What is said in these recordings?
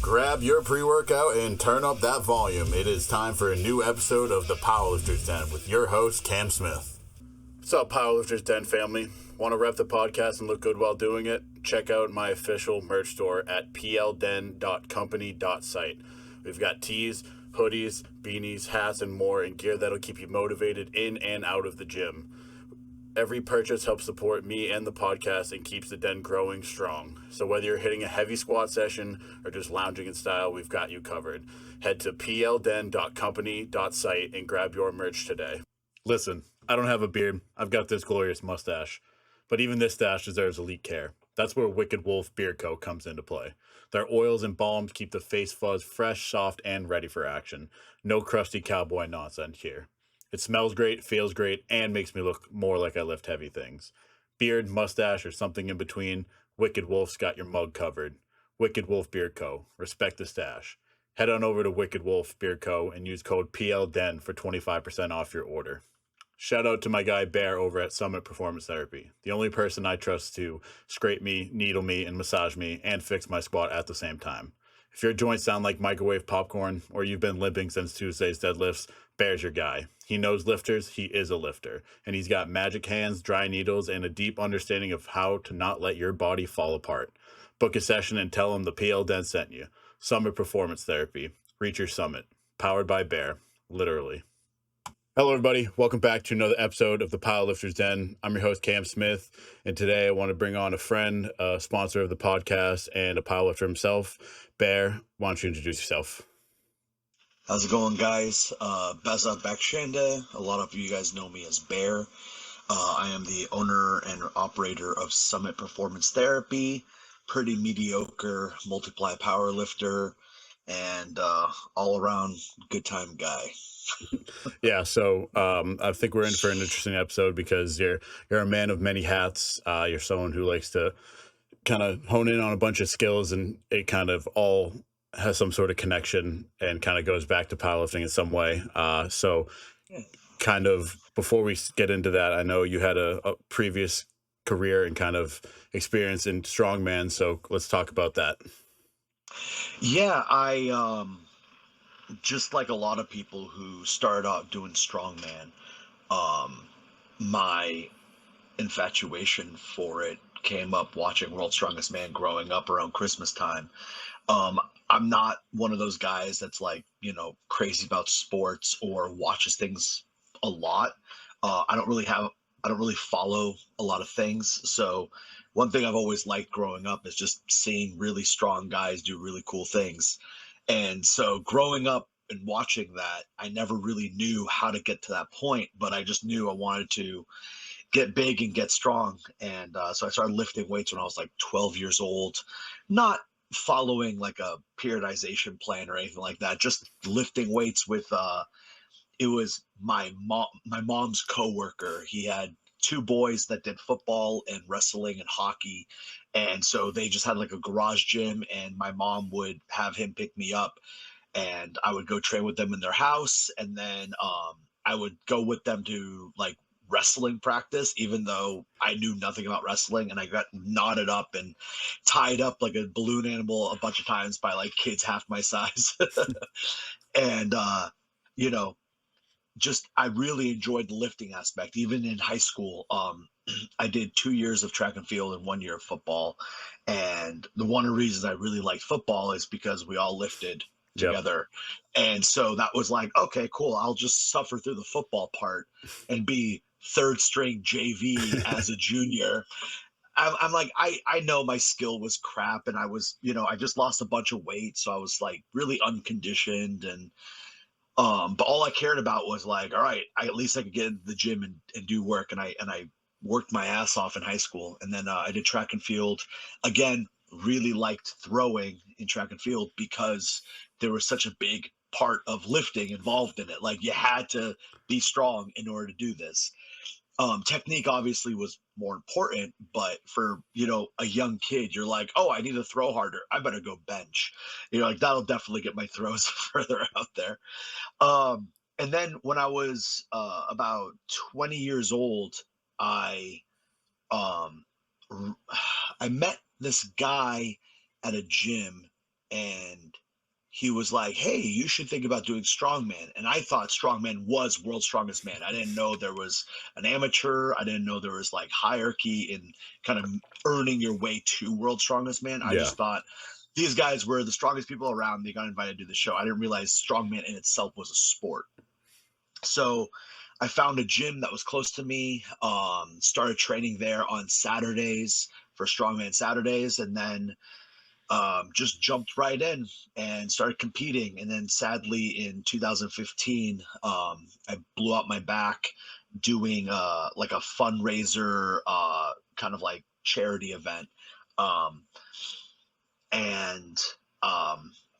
Grab your pre-workout and turn up that volume. It is time for a new episode of the Powerlifter's Den with your host, Cam Smith. What's up, Powerlifter's Den family? Want to rep the podcast and look good while doing it? Check out my official merch store at plden.company.site. We've got tees, hoodies, beanies, hats, and more, and gear that'll keep you motivated in and out of the gym. Every purchase helps support me and the podcast and keeps the den growing strong. So whether you're hitting a heavy squat session or just lounging in style, we've got you covered. Head to plden.company.site and grab your merch today. Listen, I don't have a beard. I've got this glorious mustache. But even this stash deserves elite care. That's where Wicked Wolf Beard Co. comes into play. Their oils and balms keep the face fuzz fresh, soft, and ready for action. No crusty cowboy nonsense here. It smells great, feels great, and makes me look more like I lift heavy things. Beard, mustache, or something in between, Wicked Wolf's got your mug covered. Wicked Wolf Beard Co. Respect the stash. Head on over to Wicked Wolf Beard Co. and use code PLDEN for 25% off your order. Shout out to my guy Bear over at Summit Performance Therapy, the only person I trust to scrape me, needle me, and massage me, and fix my squat at the same time. If your joints sound like microwave popcorn, or you've been limping since Tuesday's deadlifts, Bear's your guy. He knows lifters, he is a lifter, and he's got magic hands, dry needles, and a deep understanding of how to not let your body fall apart. Book a session and tell him the PL Den sent you. Summit Performance Therapy. Reach your summit. Powered by Bear. Literally. Hello, everybody. Welcome back to another episode of the Powerlifter's Den. I'm your host, Cam Smith, and today I want to bring on a friend, a sponsor of the podcast, and a powerlifter himself. Bear, why don't you introduce yourself? How's it going, guys? Behzad Bakhshandeh. A lot of you guys know me as Bear. I am the owner and operator of Summit Performance Therapy, pretty mediocre multiply powerlifter, and all-around good time guy. Yeah, so I think we're in for an interesting episode because you're a man of many hats. You're someone who likes to kind of hone in on a bunch of skills, and it kind of all has some sort of connection and kind of goes back to powerlifting in some way. So kind of before we get into that, I know you had a previous career and kind of experience in strongman. So let's talk about that. Yeah, I just like a lot of people who started out doing strongman, my infatuation for it came up watching World's Strongest Man growing up around Christmas time. I'm not one of those guys that's like, crazy about sports or watches things a lot. I don't really follow a lot of things. So one thing I've always liked growing up is just seeing really strong guys do really cool things. And so growing up and watching that, I never really knew how to get to that point, but I just knew I wanted to get big and get strong. And so I started lifting weights when I was like 12 years old, not following like a periodization plan or anything like that, just lifting weights with it was my mom's coworker. He had two boys that did football and wrestling and hockey, and so they just had like a garage gym, and my mom would have him pick me up, and I would go train with them in their house, and then I would go with them to like wrestling practice, even though I knew nothing about wrestling, and I got knotted up and tied up like a balloon animal a bunch of times by like kids half my size. And you know just I really enjoyed the lifting aspect. Even in high school, I did 2 years of track and field and 1 year of football, and one of the reasons I really liked football is because we all lifted together. And so that was like, okay, cool, I'll just suffer through the football part and be third string JV as a junior. I'm like, I know my skill was crap, and I was, I just lost a bunch of weight, so I was like really unconditioned. And but all I cared about was like, all right, at least I could get into the gym and do work. And I worked my ass off in high school. And then I did track and field. Again, really liked throwing in track and field because there was such a big part of lifting involved in it. Like you had to be strong in order to do this. Technique obviously was more important, but for, a young kid, you're like, oh, I need to throw harder, I better go bench. Like that'll definitely get my throws further out there. And then when I was about 20 years old, I um, I met this guy at a gym, and he was like, "Hey, you should think about doing strongman." And I thought strongman was world's strongest man. I didn't know there was an amateur. I didn't know there was like hierarchy in kind of earning your way to world's strongest man. I Yeah. just thought these guys were the strongest people around. They got invited to the show. I didn't realize strongman in itself was a sport. So I found a gym that was close to me, started training there on Saturdays for strongman Saturdays, and then just jumped right in and started competing. And then sadly in 2015, I blew out my back doing like a fundraiser, kind of like charity event. Um, and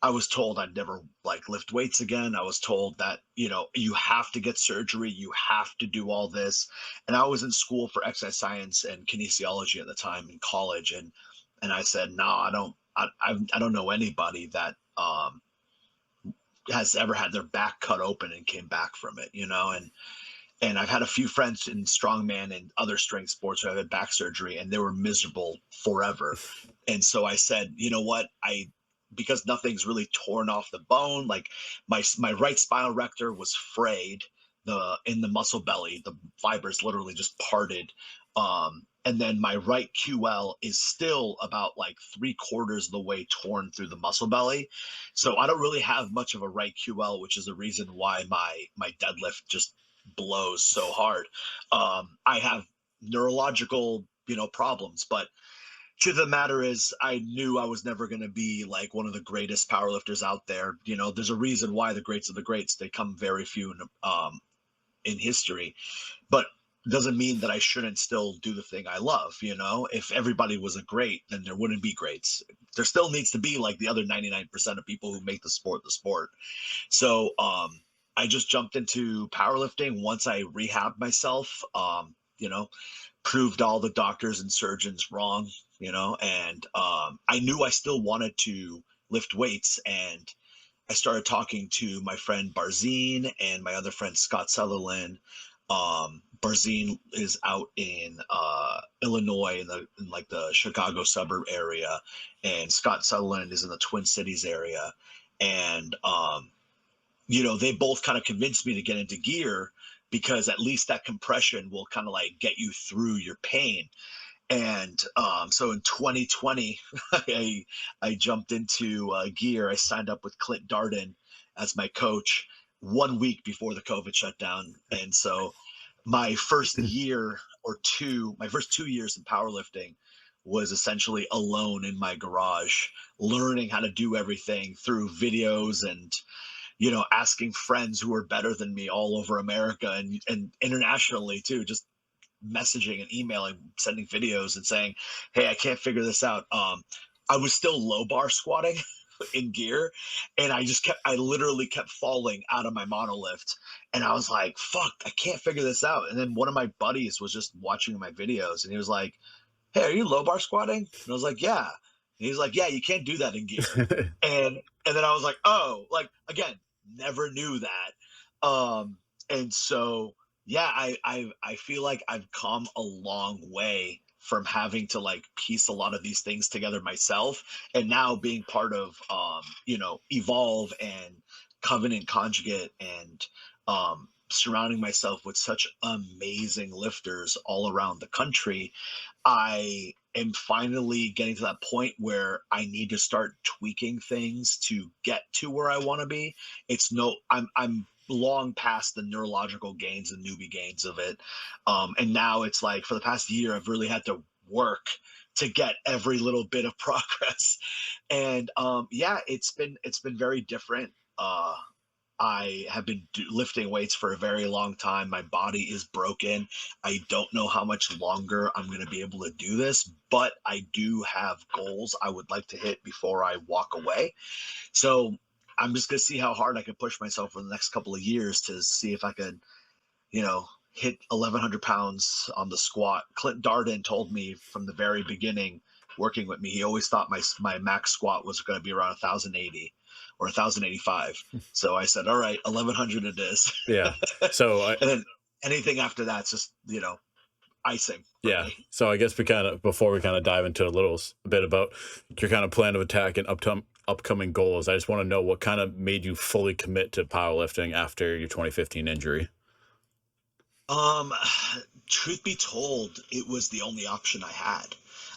I was told I'd never like lift weights again. I was told that, you know, you have to get surgery, you have to do all this. And I was in school for exercise science and kinesiology at the time in college, and I said, no, I don't know anybody that has ever had their back cut open and came back from it, you know. And I've had a few friends in strongman and other strength sports who have had back surgery and they were miserable forever. And so I said, you know what? Because nothing's really torn off the bone, like my right spinal rector was frayed, the in the muscle belly, the fibers literally just parted. And then my right QL is still about like 3/4 of the way torn through the muscle belly. So I don't really have much of a right QL, which is the reason why my deadlift just blows so hard. I have neurological, you know, problems, but truth of the matter is I knew I was never going to be like one of the greatest powerlifters out there. You know, there's a reason why the greats of the greats, they come very few in history, but doesn't mean that I shouldn't still do the thing I love. You know, if everybody was a great, then there wouldn't be greats. There still needs to be like the other 99% of people who make the sport the sport. So I just jumped into powerlifting once I rehabbed myself. You know, proved all the doctors and surgeons wrong. You know, and I knew I still wanted to lift weights, and I started talking to my friend Barzine and my other friend Scott Sutherland. Barzine is out in Illinois in like the Chicago suburb area, and Scott Sutherland is in the Twin Cities area. And you know, they both kind of convinced me to get into gear because at least that compression will kind of like get you through your pain. And so in 2020, I jumped into gear. I signed up with Clint Darden as my coach 1 week before the COVID shutdown. And so my first year or two, my first 2 years in powerlifting was essentially alone in my garage, learning how to do everything through videos and, you know, asking friends who were better than me all over America and internationally too, just messaging and emailing, sending videos and saying, "Hey, I can't figure this out." I was still low bar squatting in gear, and I literally kept falling out of my monolift, and I was like, "Fuck, I can't figure this out." And then one of my buddies was just watching my videos, and he was like, "Hey, are you low bar squatting?" And I was like, "Yeah." And he's like, "Yeah, you can't do that in gear." And then I was like, "Oh," like again, never knew that. And so yeah, I feel like I've come a long way from having to like piece a lot of these things together myself, and now being part of you know, Evolve and Covenant Conjugate, and surrounding myself with such amazing lifters all around the country. I am finally getting to that point where I need to start tweaking things to get to where I want to be. It's no, I'm long past the neurological gains and newbie gains of it. And now it's like for the past year, I've really had to work to get every little bit of progress. And yeah, it's been very different. I have been lifting weights for a very long time. My body is broken. I don't know how much longer I'm going to be able to do this, but I do have goals I would like to hit before I walk away. So I'm just going to see how hard I can push myself for the next couple of years to see if I could, you know, hit 1,100 pounds on the squat. Clint Darden told me from the very beginning, working with me, he always thought my max squat was going to be around 1,080 or 1,085. So I said, all right, 1,100 it is. Yeah. So I, And then anything after that's just, you know, icing for yeah. me. So I guess we kind of, before we kind of dive into a bit about your kind of plan of attack and upcoming goals, I just want to know what kind of made you fully commit to powerlifting after your 2015 injury. Um, Truth be told, it was the only option I had.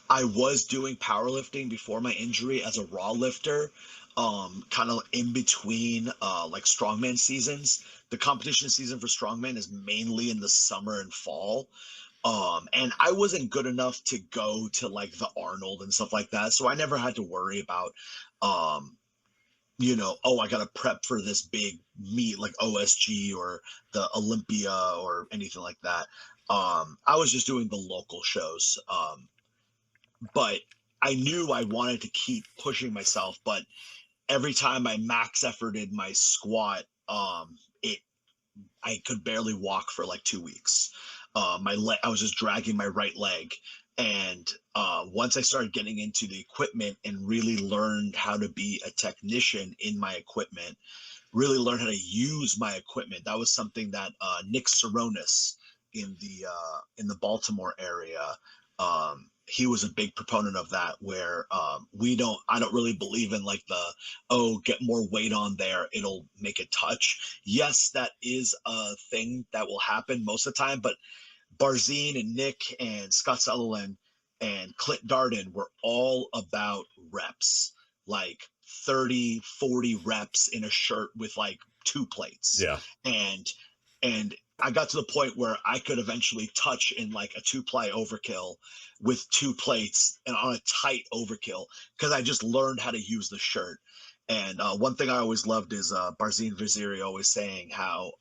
I was doing powerlifting before my injury as a raw lifter, kind of in between like strongman seasons. The competition season for strongman is mainly in the summer and fall. And I wasn't good enough to go to like the Arnold and stuff like that, so I never had to worry about um oh, I got to prep for this big meet like OSG or the Olympia or anything like that. I was just doing the local shows. But I knew I wanted to keep pushing myself, but every time I max efforted my squat, it I could barely walk for like 2 weeks. I was just dragging my right leg. And once I started getting into the equipment and really learned how to be a technician in my equipment, really learn how to use my equipment. That was something that Nick Saronis in the Baltimore area, he was a big proponent of that. Where I don't really believe in like the, oh, get more weight on there, it'll make it touch. Yes, that is a thing that will happen most of the time, but Barzine and Nick and Scott Sutherland and Clint Darden were all about reps, like 30, 40 reps in a shirt with like two plates. Yeah. And I got to the point where I could eventually touch in like a two-ply overkill with two plates and on a tight overkill because I just learned how to use the shirt. And one thing I always loved is Barzine Vaziri always saying how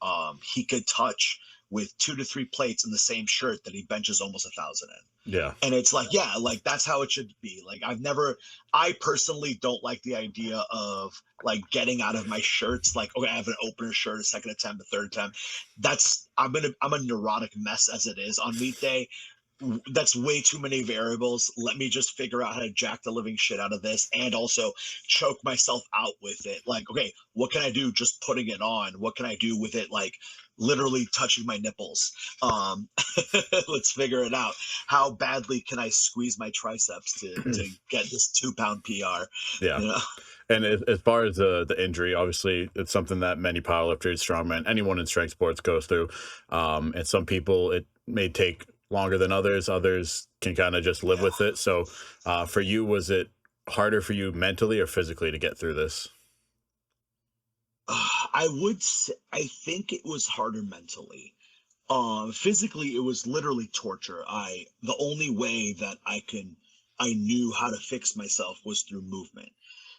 he could touch with 2 to 3 plates in the same shirt that he benches almost 1,000 in. Yeah. And it's like, yeah, like that's how it should be. Like I personally don't like the idea of like getting out of my shirts. Like, okay, I have an opener shirt, a second attempt, a third attempt. I'm a neurotic mess as it is on meet day. That's way too many variables. Let me just figure out how to jack the living shit out of this and also choke myself out with it. Like, okay, what can I do just putting it on? What can I do with it like literally touching my nipples? Let's figure it out. How badly can I squeeze my triceps to get this 2 pound PR? Yeah. You know? And as far as the injury, obviously, it's something that many powerlifters, strongmen, anyone in strength sports goes through. And some people, it may take longer than others. Others can kind of just live with it. So for you, was it harder for you mentally or physically to get through this? I think it was harder mentally. Physically, it was literally torture. The only way that I knew how to fix myself was through movement.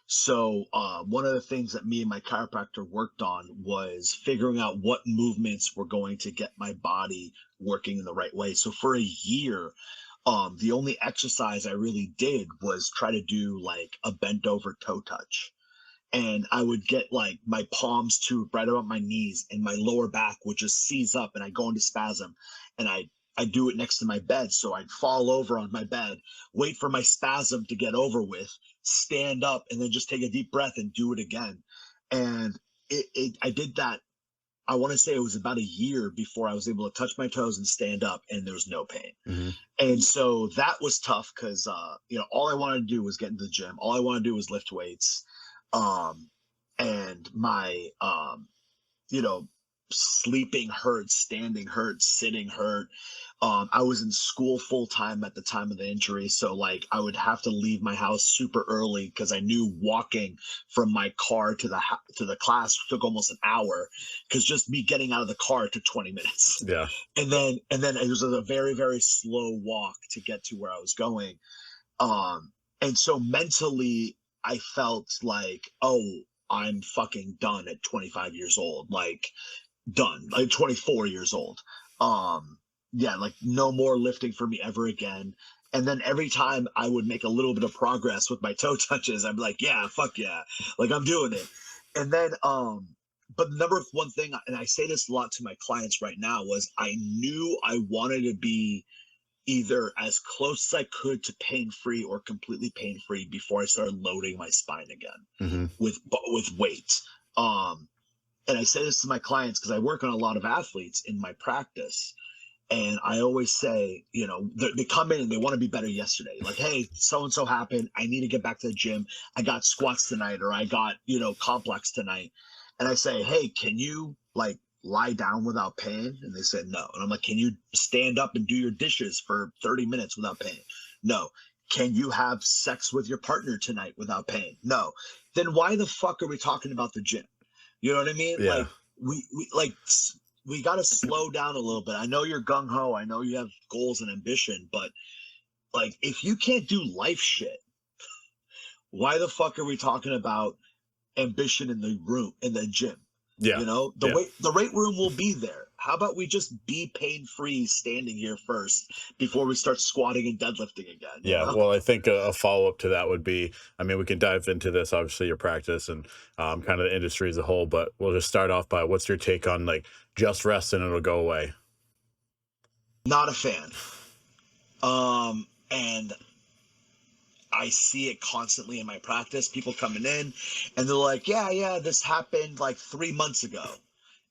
So one of the things that me and my chiropractor worked on was figuring out what movements were going to get my body working in the right way. So for a year, the only exercise I really did was try to do like a bent over toe touch, and I would get like my palms to right about my knees and my lower back would just seize up and I go into spasm, and I do it next to my bed. So I'd fall over on my bed, wait for my spasm to get over with, stand up, and then just take a deep breath and do it again. And I did that. I want to say it was about a year before I was able to touch my toes and stand up, and there was no pain. Mm-hmm. And so that was tough because all I wanted to do was get into the gym. All I wanted to do was lift weights. Um, and my you know, sleeping hurt, standing hurt, sitting hurt. I was in school full time at the time of the injury, so like I would have to leave my house super early because I knew walking from my car to the class took almost an hour, because just me getting out of the car took 20 minutes. Yeah. And then it was a very, very slow walk to get to where I was going. And so mentally, I felt like, oh, I'm fucking done at 25 years old. Like, done. Like 24 years old. Yeah, like no more lifting for me ever again. And then every time I would make a little bit of progress with my toe touches, I'd be like, yeah, fuck yeah. Like I'm doing it. And then but the number one thing, and I say this a lot to my clients right now, was I knew I wanted to be either as close as I could to pain free or completely pain free before I started loading my spine again Mm-hmm. with weight. And I say this to my clients because I work on a lot of athletes in my practice. And I always say, they come in and they want to be better yesterday. Like, hey, so and so happened. I need to get back to the gym. I got squats tonight, or I got, complex tonight. And I say, hey, can you like lie down without pain? And they said no. And I'm like, can you stand up and do your dishes for 30 minutes without pain? No. Can you have sex with your partner tonight without pain? No. Then why the fuck are we talking about the gym? You know what I mean? Yeah. Like we got to slow down a little bit. I know you're gung ho. I know you have goals and ambition, but like if you can't do life shit, why the fuck are we talking about ambition in the gym? Yeah. The Yeah. weight room will be there. How about we just be pain free standing here first before we start squatting and deadlifting again? Yeah, well, I think a follow up to that would be, I mean, we can dive into this, obviously, your practice and kind of the industry as a whole, but we'll just start off by what's your take on like just rest and it'll go away? Not a fan. And I see it constantly in my practice. People coming in and they're like, yeah, this happened like 3 months ago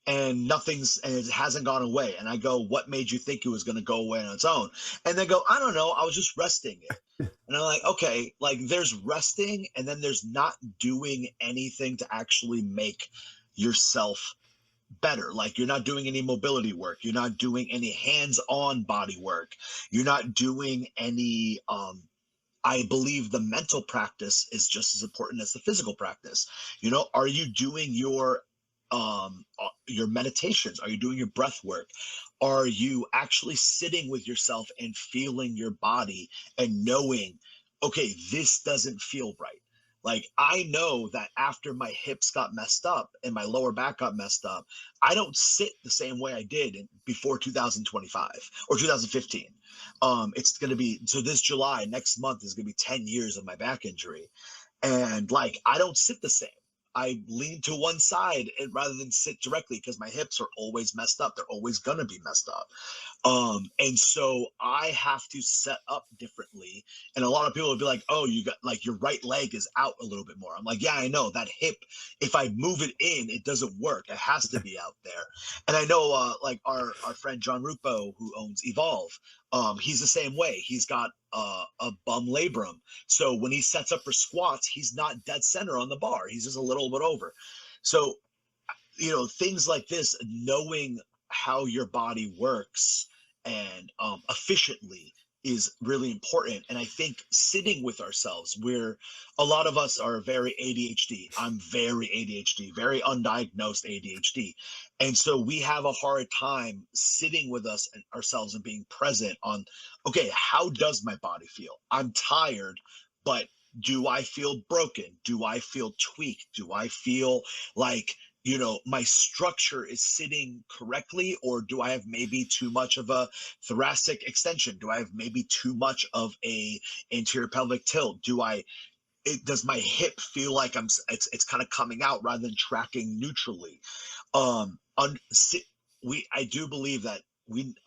and it hasn't gone away. And I go, what made you think it was going to go away on its own? And they go, I don't know. I was just resting it. And I'm like, okay, like there's resting and then there's not doing anything to actually make yourself better. Like you're not doing any mobility work. You're not doing any hands-on body work. You're not doing any I believe the mental practice is just as important as the physical practice. Are you doing your meditations? Are you doing your breath work? Are you actually sitting with yourself and feeling your body and knowing, okay, this doesn't feel right? Like I know that after my hips got messed up and my lower back got messed up, I don't sit the same way I did before 2025 or 2015. It's going to be, so this July, next month is going to be 10 years of my back injury. And like, I don't sit the same. I lean to one side rather than sit directly because my hips are always messed up. They're always going to be messed up. And so I have to set up differently. And a lot of people would be like, oh, you got like your right leg is out a little bit more. I'm like, yeah, I know that hip. If I move it in, it doesn't work. It has to be out there. And I know like our friend John Rupo, who owns Evolve, he's the same way. He's got a bum labrum. So when he sets up for squats, he's not dead center on the bar. He's just a little bit over. So things like this, knowing how your body works and efficiently is really important. And I think sitting with ourselves, where a lot of us are very ADHD. I'm very ADHD, very undiagnosed ADHD. And so we have a hard time sitting with us and ourselves and being present on, okay, how does my body feel? I'm tired, but do I feel broken? Do I feel tweaked? Do I feel like my structure is sitting correctly, or do I have maybe too much of a thoracic extension? Do I have maybe too much of a anterior pelvic tilt? Does my hip feel like it's kind of coming out rather than tracking neutrally? Um, un, I do believe that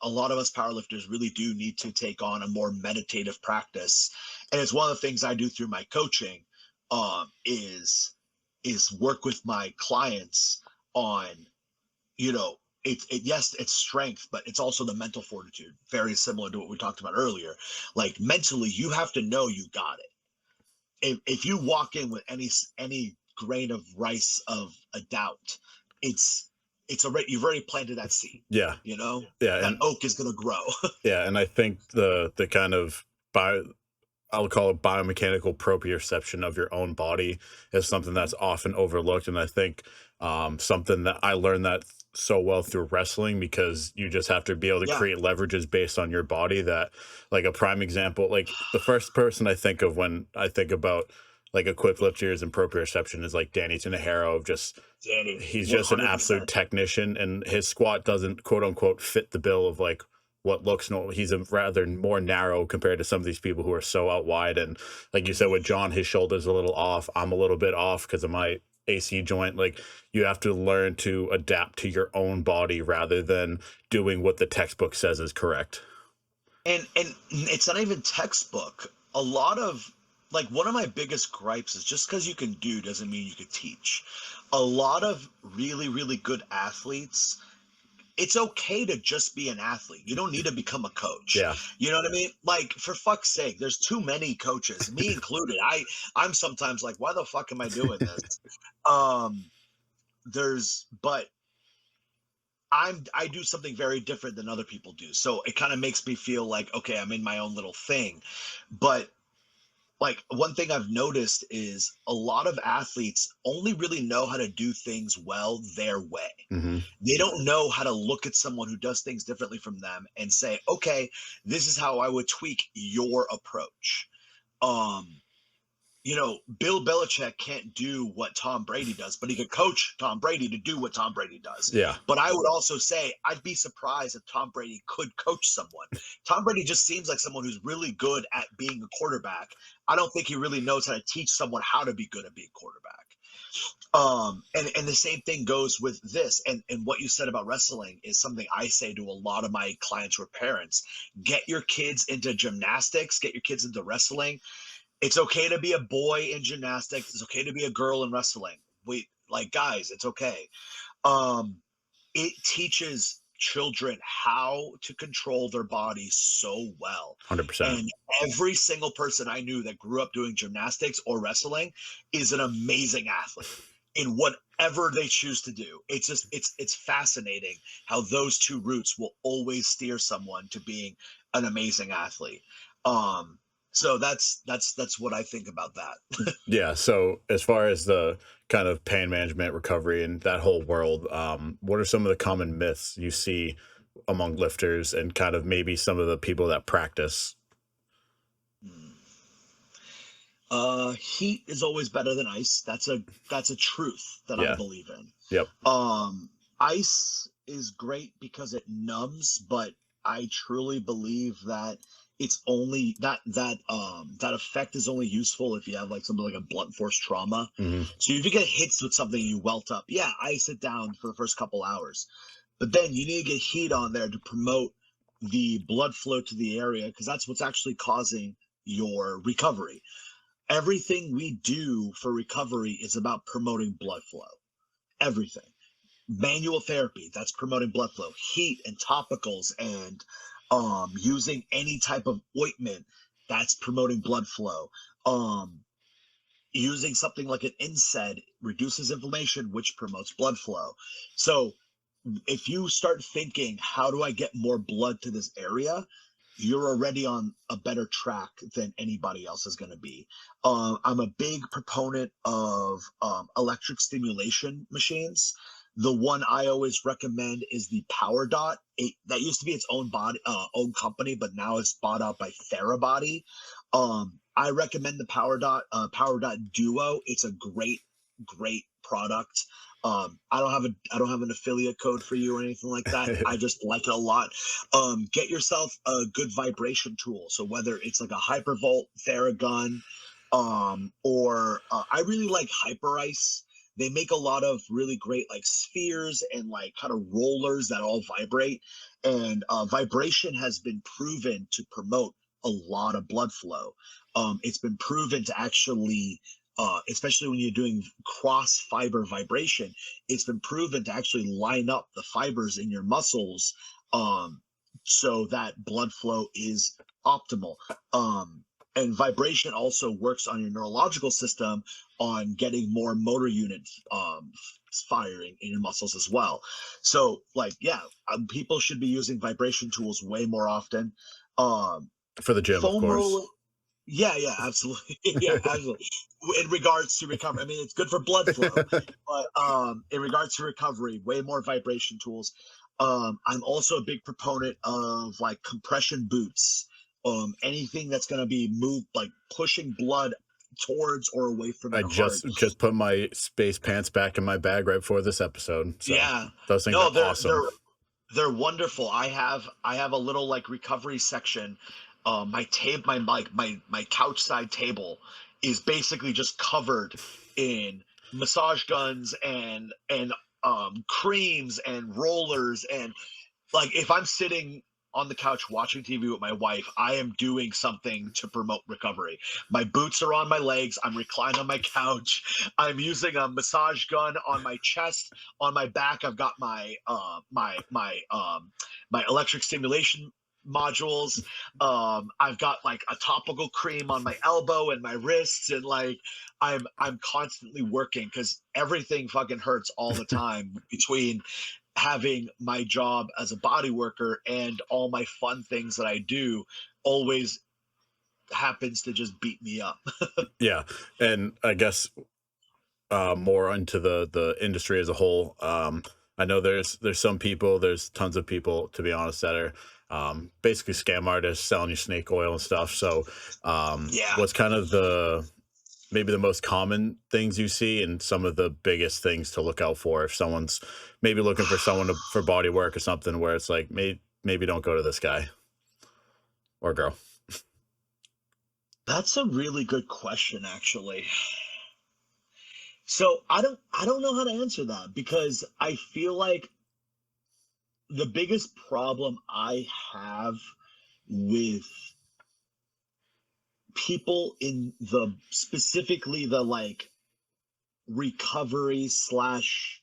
a lot of us powerlifters really do need to take on a more meditative practice. And it's one of the things I do through my coaching, is work with my clients on, yes, it's strength, but it's also the mental fortitude, very similar to what we talked about earlier. Like mentally, you have to know you got it. If you walk in with any grain of rice of a doubt, it's already, you've already planted that seed. Yeah. Yeah. That And oak is going to grow. yeah. And I think the kind of I'll call it biomechanical proprioception of your own body is something that's often overlooked. And I think something that I learned that so well through wrestling, because you just have to be able to Yeah. create leverages based on your body. That, like, a prime example, like the first person I think of when I think about like equipped lifters and proprioception is like Danny Tanahero. Of just, Danny, he's just an absolute 100%. technician, and his squat doesn't quote unquote fit the bill of like what looks normal. He's a rather more narrow compared to some of these people who are so out wide. And like you said with John, his shoulder's a little off. I'm a little bit off because of my AC joint. Like, you have to learn to adapt to your own body rather than doing what the textbook says is correct. And it's not even textbook. A lot of, like, one of my biggest gripes is just because you can do doesn't mean you could teach. A lot of really, really good athletes, it's okay to just be an athlete. You don't need to become a coach. Yeah. You know what I mean? Like, for fuck's sake, there's too many coaches, me included. I'm sometimes like, why the fuck am I doing this? Um, but I do something very different than other people do. So it kind of makes me feel like, okay, I'm in my own little thing. But like, one thing I've noticed is a lot of athletes only really know how to do things well their way. Hmm. They don't know how to look at someone who does things differently from them and say, okay, this is how I would tweak your approach. Um, Bill Belichick can't do what Tom Brady does, but he could coach Tom Brady to do what Tom Brady does. Yeah. But I would also say I'd be surprised if Tom Brady could coach someone. Tom Brady just seems like someone who's really good at being a quarterback. I don't think he really knows how to teach someone how to be good at being quarterback. And the same thing goes with this. And what you said about wrestling is something I say to a lot of my clients who are parents. Get your kids into gymnastics, get your kids into wrestling. It's okay to be a boy in gymnastics. It's okay to be a girl in wrestling. Like, guys, it's okay. Um, it teaches children how to control their bodies so well. 100%. And every single person I knew that grew up doing gymnastics or wrestling is an amazing athlete in whatever they choose to do. It's just it's fascinating how those two routes will always steer someone to being an amazing athlete. Um, so that's what I think about that. Yeah. So as far as the kind of pain management, recovery, and that whole world, what are some of the common myths you see among lifters and kind of maybe some of the people that practice? Hmm. Heat is always better than ice. That's a truth that I Yeah. believe in. Yep. Ice is great because it numbs, but I truly believe that it's only that effect is only useful if you have like something like a blunt force trauma. Hmm. So if you get hit with something you welt up, yeah, ice it down for the first couple hours. But then you need to get heat on there to promote the blood flow to the area because that's what's actually causing your recovery. Everything we do for recovery is about promoting blood flow. Everything. Manual therapy, that's promoting blood flow. Heat and topicals and using any type of ointment, that's promoting blood flow. Um, Using something like an NSAID reduces inflammation, which promotes blood flow. So if you start thinking, how do I get more blood to this area? You're already on a better track than anybody else is going to be. I'm a big proponent of electric stimulation machines. The one I always recommend is the Power Dot. That used to be its own company, but now it's bought out by Therabody. I recommend the Power Dot Duo. It's a great product. I don't have an affiliate code for you or anything like that. I just like it a lot. Get yourself a good vibration tool. So whether it's like a Hypervolt Theragun, or I really like Hyperice. They make a lot of really great like spheres and like kind of rollers that all vibrate. And vibration has been proven to promote a lot of blood flow. It's been proven to actually especially when you're doing cross fiber vibration, it's been proven to actually line up the fibers in your muscles so that blood flow is optimal. And vibration also works on your neurological system on getting more motor units firing in your muscles as well. So, like, yeah, people should be using vibration tools way more often. Um, For the gym, of Foam course. roller, yeah, absolutely. Yeah, absolutely. In regards to recovery, I mean, it's good for blood flow, but in regards to recovery, way more vibration tools. I'm also a big proponent of like compression boots. Anything that's going to be moved, like pushing blood towards or away from I your heart. just put my space pants back in my bag right before this episode. So Yeah, those things no, are awesome. they're wonderful. I have a little like recovery section. My couch side table is basically just covered in massage guns and creams and rollers and like if I'm sitting on the couch watching TV with my wife, I am doing something to promote recovery. My boots are on my legs. I'm reclined on my couch. I'm using a massage gun on my chest. On my back, I've got my electric stimulation modules. I've got like a topical cream on my elbow and my wrists, and like I'm constantly working because everything fucking hurts all the time between having my job as a body worker and all my fun things that I do always happens to just beat me up. Yeah, and I guess more into the industry as a whole. I know there's some people, there's tons of people, to be honest, that are basically scam artists selling you snake oil and stuff. So, Yeah. what's kind of maybe the most common things you see, and some of the biggest things to look out for if someone's maybe looking for someone for body work or something, where it's like maybe don't go to this guy or girl. That's a really good question, actually. So I don't know how to answer that because I feel like the biggest problem I have with people in the specifically the like recovery slash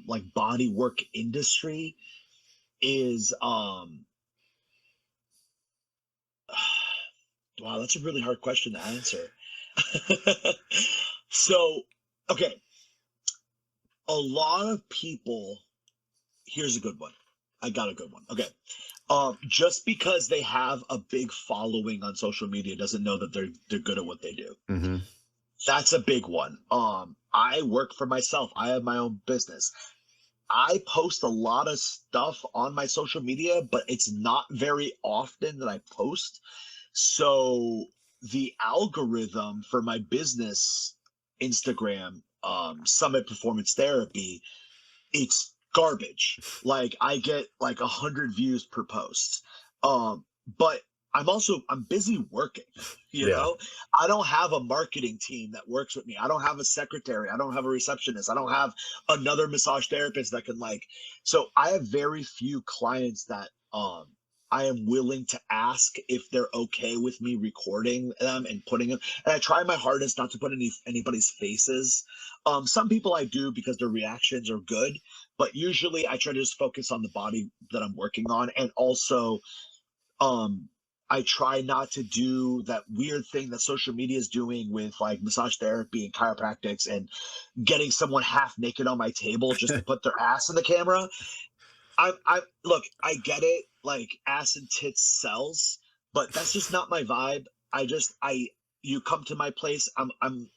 like body work industry is wow, that's a really hard question to answer. So okay, a lot of people, here's a good one. I got a good one. Okay. Just because they have a big following on social media doesn't know that they're good at what they do. Hmm. That's a big one. I work for myself. I have my own business. I post a lot of stuff on my social media, but it's not very often that I post. So the algorithm for my business Instagram, Summit Performance Therapy, it's garbage. Like I get like 100 views per post. But I'm busy working, you Yeah. know? I don't have a marketing team that works with me. I don't have a secretary. I don't have a receptionist. I don't have another massage therapist that can like, so I have very few clients that I am willing to ask if they're okay with me recording them and putting them. And I try my hardest not to put anybody's faces. Some people I do because their reactions are good, but usually I try to just focus on the body that I'm working on. And also, um, I try not to do that weird thing that social media is doing with like massage therapy and chiropractics and getting someone half naked on my table just to put their ass in the camera. I look, I get it, like ass and tits sells, but that's just not my vibe. I you come to my place, I'm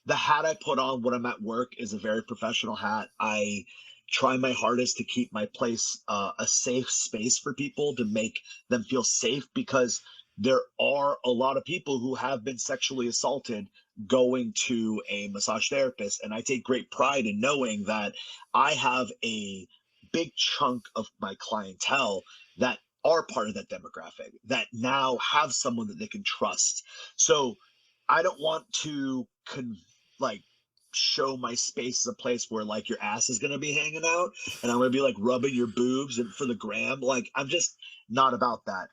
the hat I put on when I'm at work is a very professional hat. I try my hardest to keep my place a safe space for people to make them feel safe because there are a lot of people who have been sexually assaulted going to a massage therapist. And I take great pride in knowing that I have a big chunk of my clientele that are part of that demographic that now have someone that they can trust. So I don't want to like show my space as a place where like your ass is gonna be hanging out and I'm gonna be like rubbing your boobs and for the gram. Like I'm just not about that.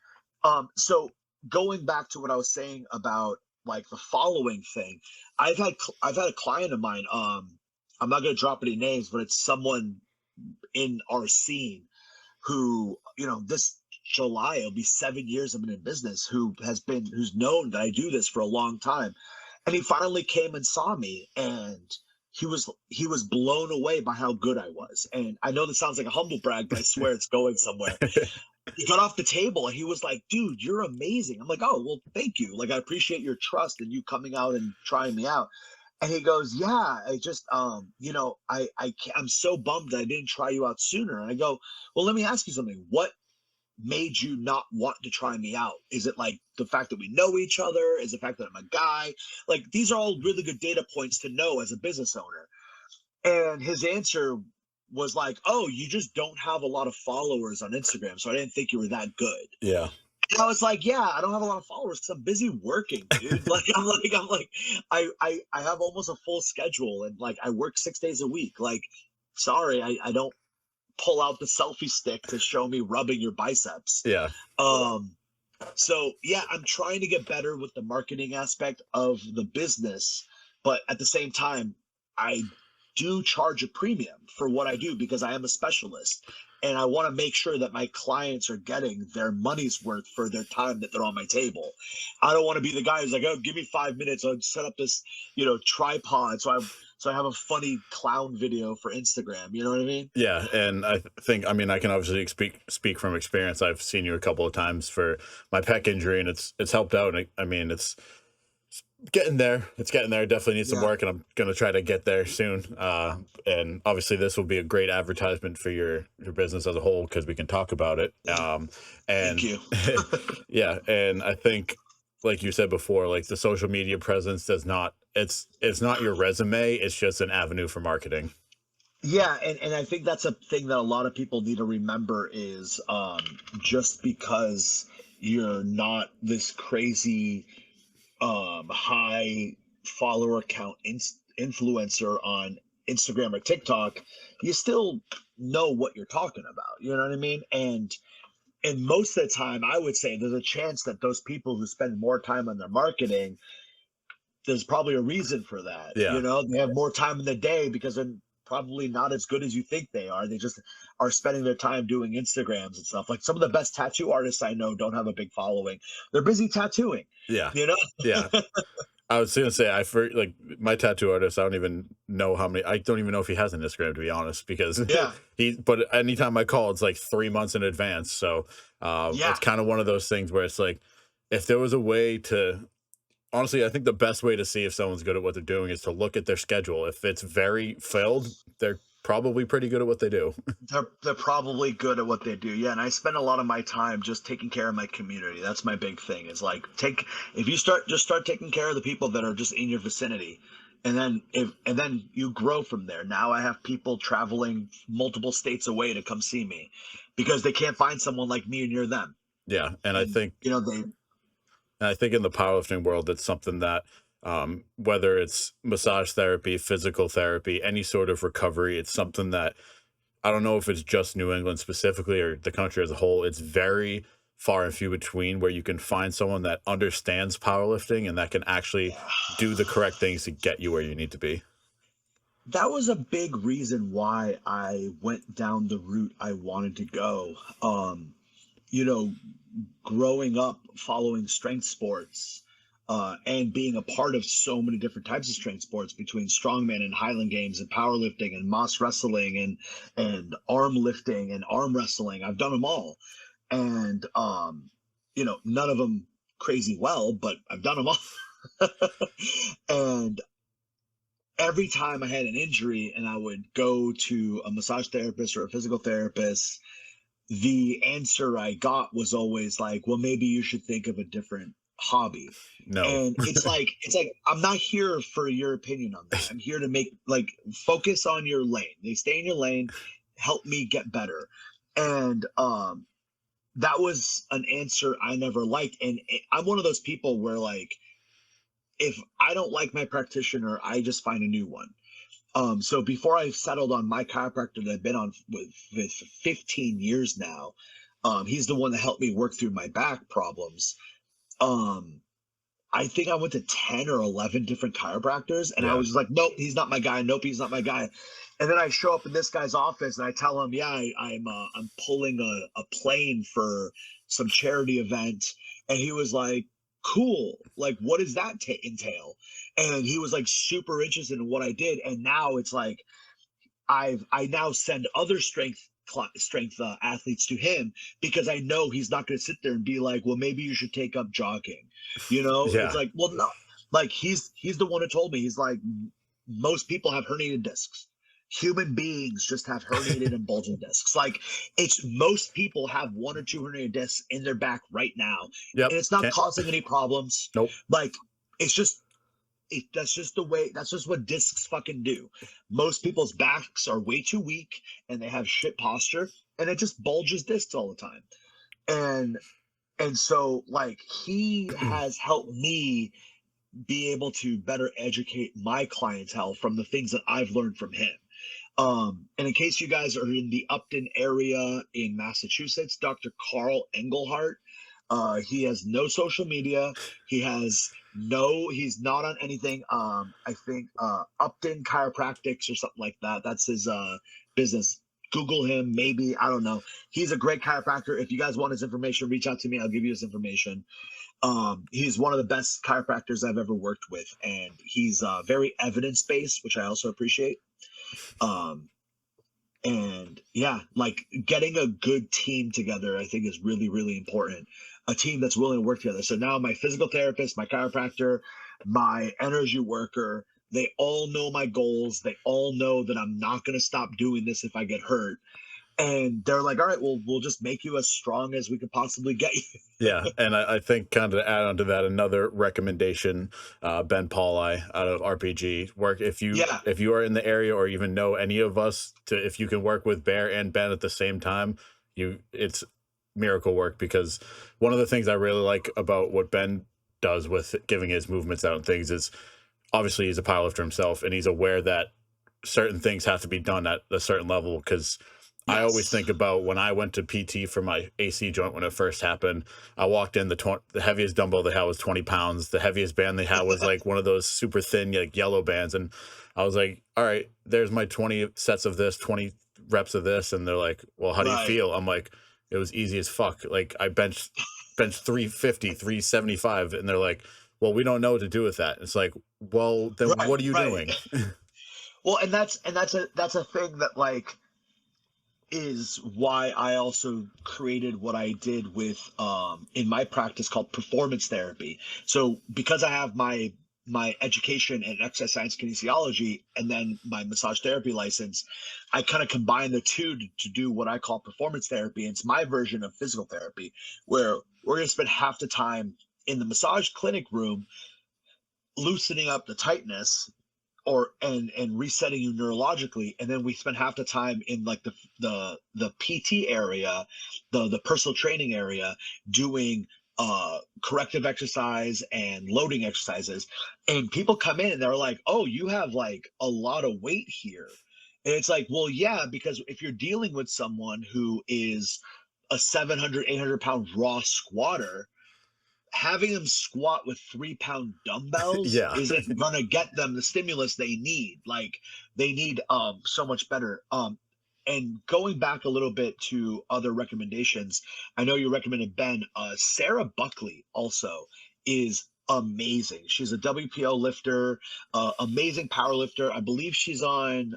So going back to what I was saying about like the following thing, I've had a client of mine. I'm not gonna drop any names, but it's someone in our scene who, you know, this July it'll be 7 years I've been in business, who's known that I do this for a long time. And he finally came and saw me and he was blown away by how good I was. And I know this sounds like a humble brag, but I swear it's going somewhere. He got off the table and he was like, dude, you're amazing. I'm like, oh, well, thank you. Like, I appreciate your trust and you coming out and trying me out. And he goes, yeah, I just, you know, I'm so bummed that I didn't try you out sooner. And I go, well, let me ask you something. What made you not want to try me out? Is it like the fact that we know each other? Is the fact that I'm a guy? Like, these are all really good data points to know as a business owner. And his answer was like, oh, you just don't have a lot of followers on Instagram. So I didn't think you were that good. Yeah. And I was like, yeah, I don't have a lot of followers because I'm busy working, dude. I have almost a full schedule and like I work 6 days a week. Like, sorry, I don't pull out the selfie stick to show me rubbing your biceps. Yeah. Um, so yeah, I'm trying to get better with the marketing aspect of the business, but at the same time, I do charge a premium for what I do because I am a specialist. And I want to make sure that my clients are getting their money's worth for their time that they're on my table. I don't want to be the guy who's like, oh, give me 5 minutes. I'll set up this, tripod. So I have a funny clown video for Instagram. You know what I mean? Yeah, and I mean, I can obviously speak from experience. I've seen you a couple of times for my pec injury, and it's helped out. And I mean, it's getting there. It's getting there. It definitely needs some Yeah. work, and I'm gonna try to get there soon. And obviously, this will be a great advertisement for your business as a whole because we can talk about it. Yeah. Thank And you. yeah, and I think, like you said before, like the social media presence does not. It's not your resume. It's just an avenue for marketing. Yeah, and I think that's a thing that a lot of people need to remember is just because you're not this crazy high follower count influencer on Instagram or TikTok, you still know what you're talking about. You know what I mean? And most of the time, I would say there's a chance that those people who spend more time on their marketing, there's probably a reason for that. Yeah. They have more time in the day because they're probably not as good as you think they are. They just are spending their time doing Instagrams and stuff. Like some of the best tattoo artists I know don't have a big following. They're busy tattooing, Yeah. you know? Yeah. I was gonna say like my tattoo artist. I don't even know how many. I don't even know if he has an Instagram to be honest, because Yeah. he. But anytime I call, it's like 3 months in advance. So Yeah. it's kind of one of those things where it's like, if there was a way to, honestly, I think the best way to see if someone's good at what they're doing is to look at their schedule. If it's very filled, they're probably pretty good at what they do. They're probably good at what they do. Yeah, and I spend a lot of my time just taking care of my community. That's my big thing. Is like if you start taking care of the people that are just in your vicinity, and then you grow from there. Now I have people traveling multiple states away to come see me because they can't find someone like me near them. Yeah, and And they I think in the powerlifting world, it's something that, whether it's massage therapy, physical therapy, any sort of recovery, it's something that I don't know if it's just New England specifically or the country as a whole. It's very far and few between where you can find someone that understands powerlifting and that can actually do the correct things to get you where you need to be. that was a big reason why I went down the route I wanted to go. You know, growing up following strength sports and being a part of so many different types of strength sports between strongman and Highland Games and powerlifting and Moss wrestling and arm lifting and arm wrestling. I've done them all, and none of them crazy well, but I've done them all. And every time I had an injury and I would go to a massage therapist or a physical therapist, the answer I got was always like, well, maybe you should think of a different hobby. No. And it's like I'm not here for your opinion on that. I'm here to make like focus on your lane. They stay in your lane, help me get better. And that was an answer I never liked. And I'm one of those people where like if I don't like my practitioner, I just find a new one. So before I settled on my chiropractor that I've been on with 15 years now, he's the one that helped me work through my back problems. Um, I think I went to 10 or 11 different chiropractors, and I Yeah. was just like, nope, he's not my guy. Nope, he's not my guy. And then I show up in this guy's office and I tell him, yeah, I'm pulling a plane for some charity event, and he was like, cool. Like, what does that entail? And he was like super interested in what I did, and now it's like I now send other strength athletes to him because I know he's not going to sit there and be like, well, maybe you should take up jogging. It's Yeah. like, well, no, like he's the one who told me. He's like, most people have herniated discs. Human beings just have herniated and bulging discs. Like it's most people have one or two herniated discs in their back right now, Yep. and it's not Can't. causing any problems. Nope. Like it's just that's just the way that's just what discs fucking do. Most people's backs are way too weak and they have shit posture and it just bulges discs all the time. And so like he has helped me be able to better educate my clientele from the things that I've learned from him. And in case you guys are in the Upton area in Massachusetts, Dr. Carl Engelhart, he has no social media. He's not on anything. I think Upton Chiropractics or something like that. That's his business. Google him, maybe. I don't know. He's a great chiropractor. If you guys want his information, reach out to me. I'll give you his information. He's one of the best chiropractors I've ever worked with, and he's very evidence based, which I also appreciate. Um, and yeah, like getting a good team together, I think is really, really important. A team that's willing to work together. So now my physical therapist, my chiropractor, my energy worker, they all know my goals. They all know that I'm not going to stop doing this if I get hurt. And they're like, all right, well, we'll just make you as strong as we could possibly get you. Yeah, and I think kind of to add on to that, another recommendation, Ben Pauli out of RPG. Work Yeah, if you are in the area or even know any of us, to if you can work with Bear and Ben at the same time, it's miracle work, because one of the things I really like about what Ben does with giving his movements out and things is obviously he's a powerlifter himself, and he's aware that certain things have to be done at a certain level. Because I always yes. think about when I went to PT for my AC joint when it first happened. I walked in, the heaviest dumbbell they had was 20 pounds. The heaviest band they had was like one of those super thin, like yellow bands. And I was like, all right, there's my 20 sets of this, 20 reps of this. And they're like, well, how do you Right, feel? I'm like, it was easy as fuck. Like I bench 350, 375. And they're like, well, we don't know what to do with that. It's like, well, then right, what are you right. doing? Well, and that's a thing that like is why I also created what I did with in my practice called performance therapy. So because I have my education in exercise science kinesiology and then my massage therapy license, I kind of combine the two to do what I call performance therapy. It's my version of physical therapy, where we're going to spend half the time in the massage clinic room loosening up the tightness or and resetting you neurologically, and then we spend half the time in like the PT area, the personal training area, doing corrective exercise and loading exercises. And people come in and they're like, oh, you have like a lot of weight here. And it's like, well, yeah, because if you're dealing with someone who is a 700, 800 pound raw squatter, having them squat with 3 pound dumbbells Yeah. isn't gonna get them the stimulus they need. Like they need so much better. And going back a little bit to other recommendations, I know you recommended Ben. Sarah Buckley also is amazing. She's a WPO lifter, amazing power lifter. I believe she's on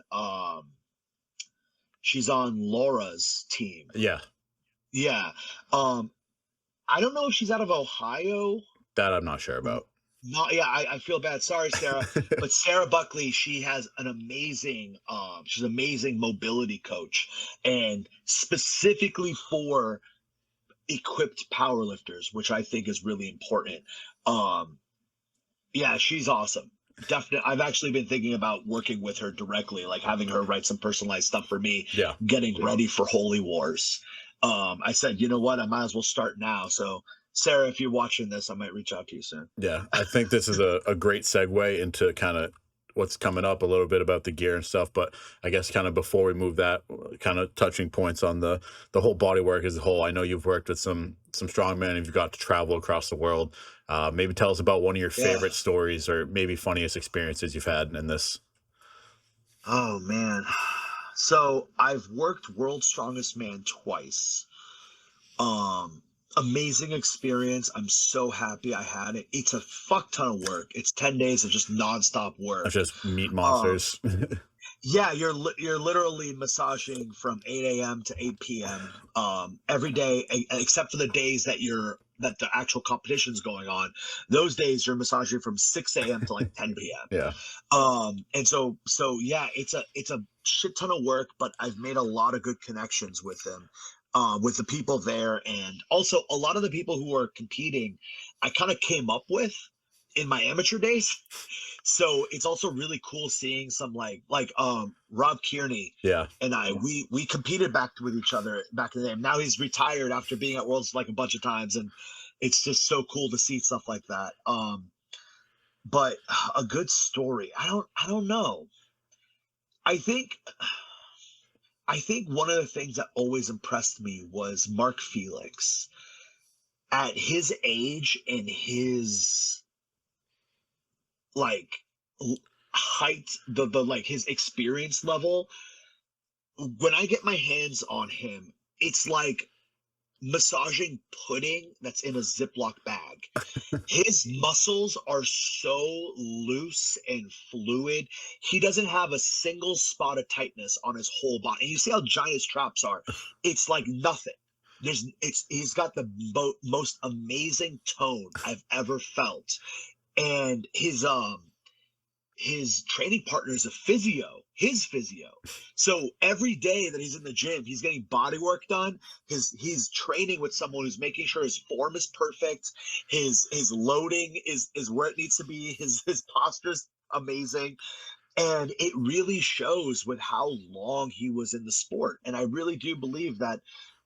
Laura's team. Yeah. Yeah. Um, I don't know if she's out of Ohio. That I'm not sure about. No, yeah, I feel bad. Sorry, Sarah. But Sarah Buckley, she has an amazing, she's an amazing mobility coach, and specifically for equipped powerlifters, which I think is really important. Um, yeah, she's awesome. Definitely. I've actually been thinking about working with her directly, like having her write some personalized stuff for me, Yeah. getting ready for Holy Wars. I said, you know what? I might as well start now. So, Sarah, if you're watching this, I might reach out to you soon. Yeah, I think this is a great segue into kind of what's coming up, a little bit about the gear and stuff. But I guess kind of before we move that, kind of touching points on the whole body work as a whole. I know you've worked with some strongmen and you've got to travel across the world. Maybe tell us about one of your Yeah. favorite stories or maybe funniest experiences you've had in this. Oh man. So I've worked World's Strongest Man twice. Um, Amazing experience. I'm so happy I had it. It's a fuck ton of work. It's 10 days of just nonstop Of work. just meat Um, monsters. yeah, you're literally massaging from 8 a.m. to 8 p.m. Every day, except for the days that the actual competition's going on. Those days you're massaging from 6 a.m. to like 10 p.m. Yeah. And so yeah, it's a shit ton of work, but I've made a lot of good connections with them, with the people there, and also a lot of the people who are competing I kind of came up with in my amateur days. So it's also really cool seeing some Rob Kearney Yeah. and we competed back with each other back in the day. Now he's retired after being at Worlds like a bunch of times, and it's just so cool to see stuff like that. But a good story. I don't know. I think I think one of the things that always impressed me was Mark Felix. At his age and his like height, the like his experience level, when I get my hands on him, it's like massaging pudding that's in a Ziploc bag. His muscles are so loose and fluid. He doesn't have a single spot of tightness on his whole body. And you see how giant his traps are. It's like nothing. He's got the most amazing tone I've ever felt. And his training partner is a physio, his physio. So every day that he's in the gym, he's getting body work done. He's training with someone who's making sure his form is perfect, his loading is where it needs to be, his posture's amazing. And it really shows with how long he was in the sport. And I really do believe that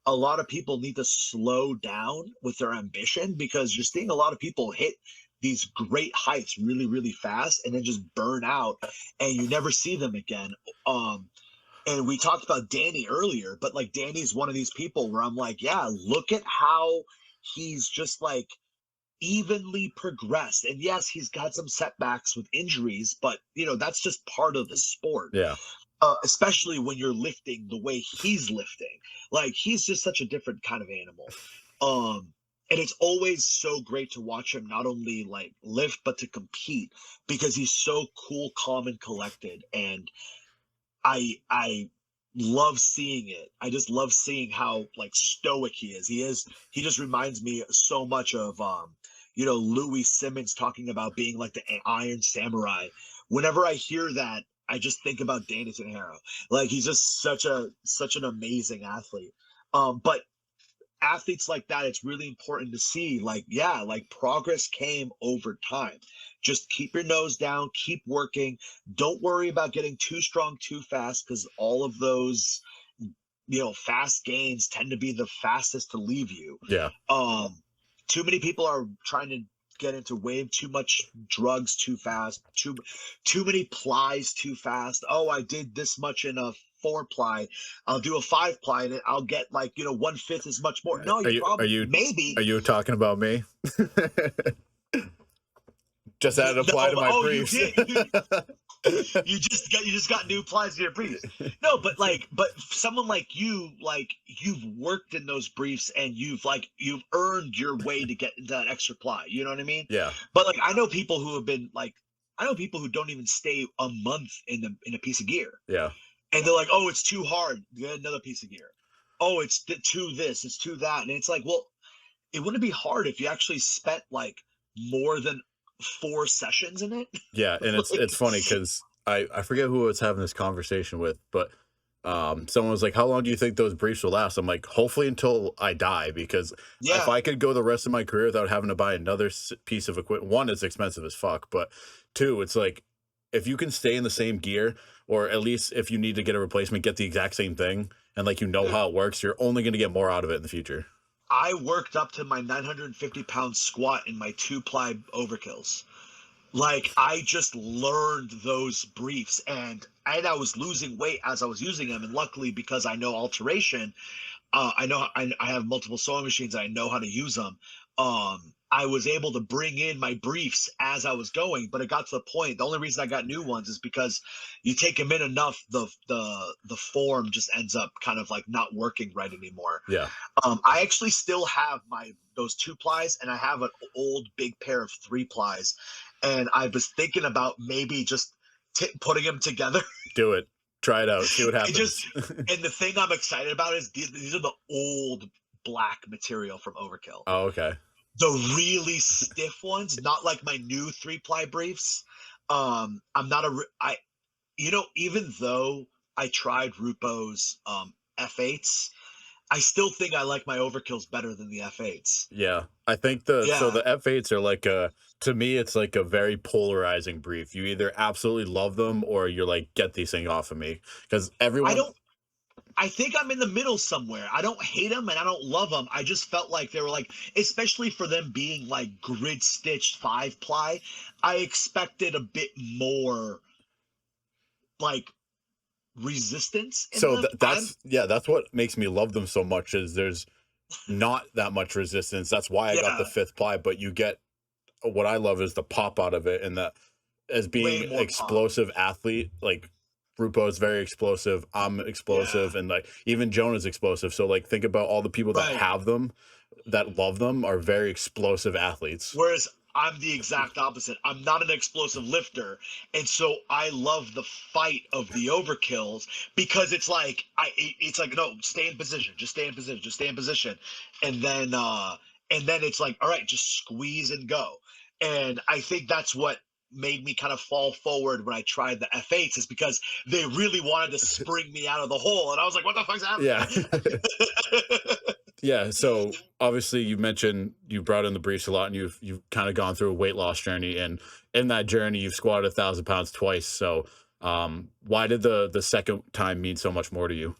a lot of people need to slow down with their ambition, because you're seeing a lot of people hit these great heights really, really fast and then just burn out and you never see them again. And we talked about Danny earlier, but like Danny's one of these people where I'm like, yeah, look at how he's just like evenly progressed. And yes, he's got some setbacks with injuries, but that's just part of the sport. Yeah. Especially when you're lifting the way he's lifting. Like he's just such a different kind of animal. And it's always so great to watch him not only like lift but to compete, because he's so cool, calm, and collected. And I love seeing it. I just love seeing how like stoic he is. He just reminds me so much of Louis Simmons talking about being like the Iron Samurai. Whenever I hear that, I just think about Danny Tanjero. Like he's just such an amazing athlete. But athletes like that, it's really important to see like, yeah, like progress came over time. Just keep your nose down, keep working. Don't worry about getting too strong too fast, because all of those fast gains tend to be the fastest to leave you. Yeah. Too many people are trying to get into way too much drugs too fast, too many plies too fast. Oh, I did this much in a 4-ply, I'll do a 5-ply and I'll get like 1/5 as much more. No, Are you you are probably you maybe are you talking about me? Just had to apply no, to but my oh, you briefs. did. You just got new plies to your briefs. No, but someone like you, like you've worked in those briefs and you've earned your way to get into that extra ply. You know what I mean? Yeah. But like I know people who have been like, I know people who don't even stay a month in a piece of gear, Yeah. and they're like, oh, it's too hard. Get another piece of gear. Oh, it's too this, it's too that, and it's like, well, it wouldn't be hard if you actually spent like more than 4 sessions in it. Yeah, and it's Like, it's funny because I forget who I was having this conversation with, but someone was like, "How long do you think those briefs will last?" I'm like, "Hopefully until I die, because if yeah, I could go the rest of my career without having to buy another piece of equipment, one, it's expensive as fuck, but two, it's like if you can stay in the same gear, or at least if you need to get a replacement, get the exact same thing, and like dude, how it works, you're only going to get more out of it in the future." I worked up to my 950-pound squat in my 2-ply overkills. Like I just learned those briefs, and I was losing weight as I was using them. And luckily, because I know alteration, I have multiple sewing machines. I know how to use them. I was able to bring in my briefs as I was going, but it got to the point. The only reason I got new ones is because you take them in enough, the form just ends up kind of like not working right anymore. Yeah. I actually still have those 2-plies, and I have an old big pair of 3-plies, and I was thinking about maybe just putting them together. Do it. Try it out. See what It just happens. and the thing I'm excited about is these are the old black material from Overkill. Oh, okay. The really stiff ones, not like my new 3-ply briefs. I'm not I even though I tried Rupo's F8s, I still think I like my Overkills better than the F8s. Yeah, I think Yeah. the F8s are like to me it's like a very polarizing brief. You either absolutely love them or you're like, get these thing off of me, because I everyone. don't I think I'm in the middle somewhere. I don't hate them and I don't love them. I just felt like they were like, especially for them being like grid stitched 5-ply, I expected a bit more like resistance in So them. that's what makes me love them so much is there's not that much resistance. That's why I got the Yeah, fifth ply, but you get what I love is the pop out of it and that as way being more pop. explosive athlete, like Rupo is very explosive. I'm Yeah, explosive, and like even Jonah's explosive. So like think about all the people that right. have them, that love them, are very explosive athletes. Whereas I'm the exact opposite. I'm not an explosive lifter, and so I love the fight of the overkills because it's like it's like no, stay in position, just stay in position, just stay in position, and then it's like all right, just squeeze and go. And I think that's what made me kind of fall forward when I tried the F8s is because they really wanted to spring me out of the hole, and I was like, what the fuck's Yeah. happening? Yeah, so obviously you mentioned you brought in the briefs a lot and you've kind of gone through a weight loss journey, and in that journey you've squatted 1,000 pounds twice. So why did the second time mean so much more to you?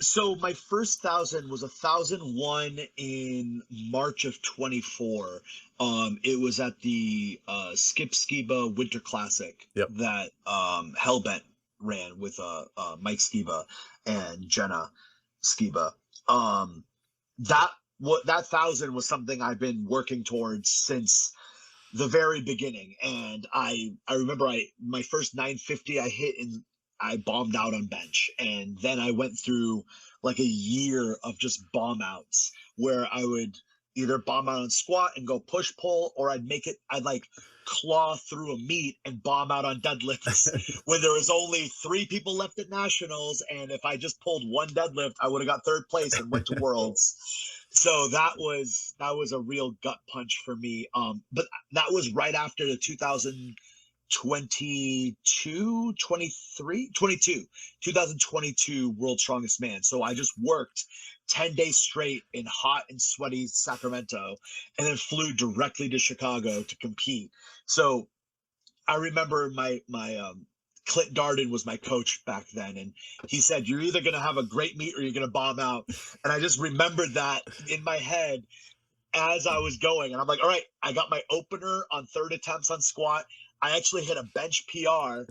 So my first thousand was 1,001 in March of 24. It was at the Skip Skiba Winter Classic Yep. that Hellbent ran with Mike Skiba and Jenna Skiba. Um, that thousand was something I've been working towards since the very beginning. And I remember my first 950 I hit and I bombed out on bench. And then I went through like a year of just bomb outs where I would either bomb out on squat and go push pull, or I'd like claw through a meet and bomb out on deadlifts when there was only three people left at nationals. And if I just pulled one deadlift, I would have got third place and went to worlds. So that was a real gut punch for me. But that was right after the 2022, 23, 22, 2022 World Strongest Man. So I just worked 10 days straight in hot and sweaty Sacramento and then flew directly to Chicago to compete. So I remember my Clint Darden was my coach back then, and he said, "You're either going to have a great meet or you're going to bomb out." And I just remembered that in my head as I was going, and I'm like, "All right, I got my opener on third attempts on squat. I actually hit a bench PR,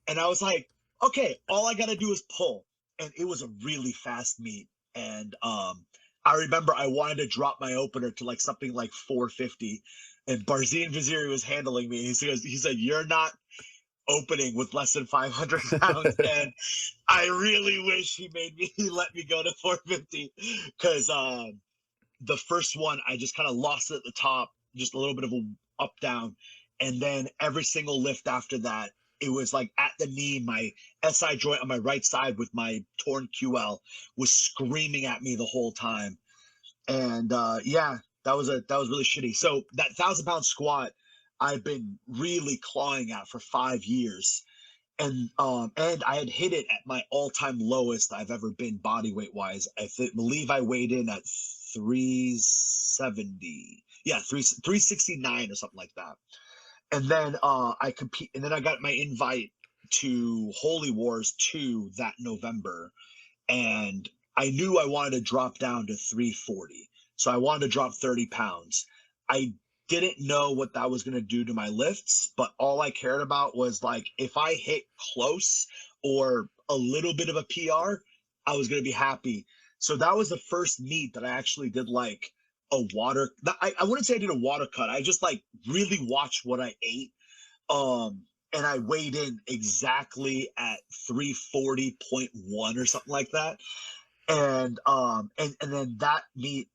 and I was like, okay, all I got to do is pull." And it was a really fast meet, and I remember I wanted to drop my opener to like something like 450, and Barzine Vaziri was handling me. He said, "You're not opening with less than 500 pounds." And I really wish he let me go to 450 because the first one I just kind of lost it at the top, just a little bit of a up down, and then every single lift after that, it was like at the knee, my SI joint on my right side with my torn QL was screaming at me the whole time. And yeah, that was really shitty. So that 1,000 pound squat, I've been really clawing at for 5 years, and I had hit it at my all-time lowest I've ever been body weight wise. Believe I weighed in at 370, yeah, 369 or something like that. And then I compete, and then I got my invite to Holy Wars 2 that November, and I knew I wanted to drop down to 340. So I wanted to drop 30 pounds. I didn't know what that was going to do to my lifts, but all I cared about was like if I hit close or a little bit of a PR, I was going to be happy. So that was the first meet that I actually did like a water. I wouldn't say I did a water cut. I just like really watched what I ate. Um, and I weighed in exactly at 340.1 or something like that. And then that meet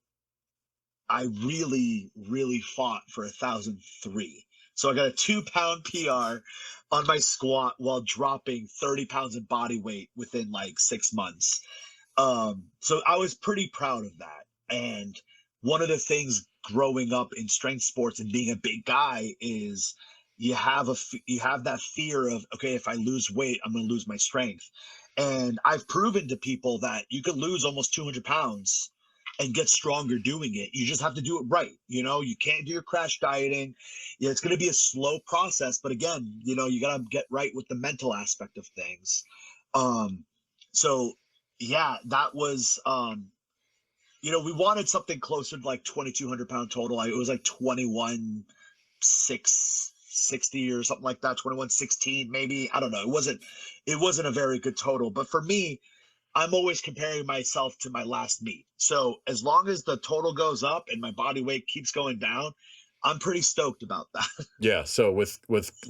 I really fought for 1,003. So I got a 2 pound PR on my squat while dropping 30 pounds of body weight within like 6 months. So I was pretty proud of that. And one of the things growing up in strength sports and being a big guy is you have that fear of, okay, if I lose weight, I'm going to lose my strength. And I've proven to people that you could lose almost 200 pounds and get stronger doing it. You just have to do it right. You can't do your crash dieting. Yeah, it's going to be a slow process, but again, you got to get right with the mental aspect of things. Um, so yeah, that was we wanted something closer to like 2,200 pound total. It was like 21,650 60 or something like that, 2116 maybe. I don't know. It wasn't a very good total. But for me, I'm always comparing myself to my last meet. So as long as the total goes up and my body weight keeps going down, I'm pretty stoked about that. Yeah. So with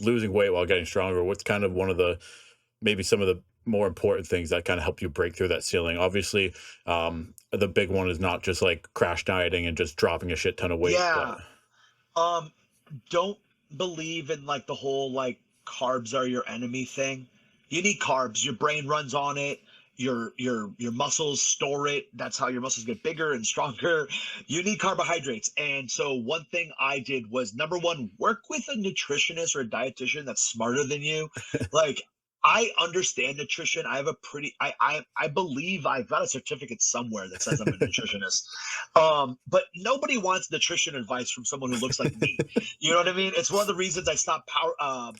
losing weight while getting stronger, what's kind of one of the maybe some of the more important things that kind of help you break through that ceiling? Obviously, the big one is not just like crash dieting and just dropping a shit ton of weight, but Yeah. Um, don't believe in like the whole like carbs are your enemy thing. You need carbs. Your brain runs on it. Your muscles store it. That's how your muscles get bigger and stronger. You need carbohydrates. And so one thing I did was number one, work with a nutritionist or a dietitian that's smarter than you. Like I understand nutrition. I have a pretty I believe I've got a certificate somewhere that says I'm a nutritionist. But nobody wants nutrition advice from someone who looks like me. You know what I mean? It's one of the reasons I stopped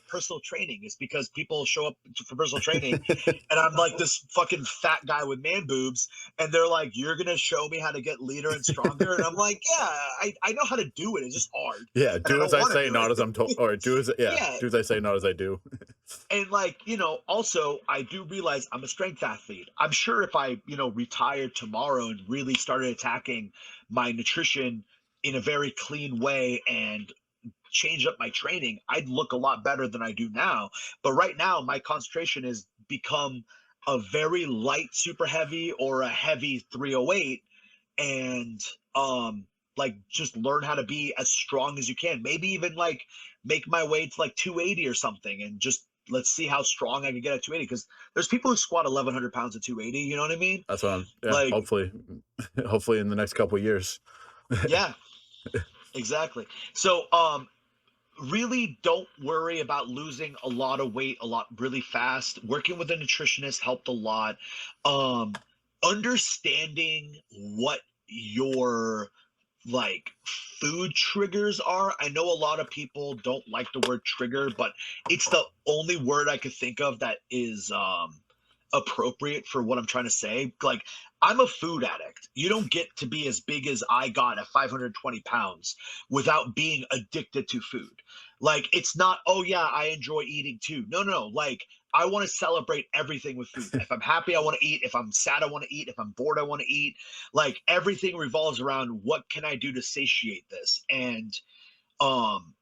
personal training is because people show up for personal training and I'm like this fucking fat guy with man boobs. And they're like, you're going to show me how to get leaner and stronger. And I'm like, yeah, I know how to do it. It's just hard. yeah, And I do as don't I want to say, do not as I'm told, it. or do as yeah, Yeah. do as I say, not as I do. And like, also I do realize I'm a strength athlete. I'm sure if I, retired tomorrow and really started attacking my nutrition in a very clean way and change up my training, I'd look a lot better than I do now. But right now, my concentration has become a very light super heavy or a heavy 308, and like just learn how to be as strong as you can. Maybe even like make my way to like 280 or something, and just let's see how strong I can get at 280. Because there's people who squat 1,100 pounds at 280. You know what I mean? That's what I'm. Yeah, Like, hopefully, hopefully in the next couple of years. yeah, exactly. So, really don't worry about losing a lot of weight a lot really fast. Working with a nutritionist helped a lot. um Understanding what your like food triggers are. I know a lot of people don't like the word trigger, but it's the only word I could think of that is appropriate for what I'm trying to say. Like, I'm a food addict. You don't get to be as big as I got at 520 pounds without being addicted to food. Like, it's not, oh yeah, I enjoy eating too. No, no, no. Like, I want to celebrate everything with food. If I'm happy, I want to eat. If I'm sad, I want to eat. If I'm bored, I want to eat. Like, everything revolves around what can I do to satiate this. Um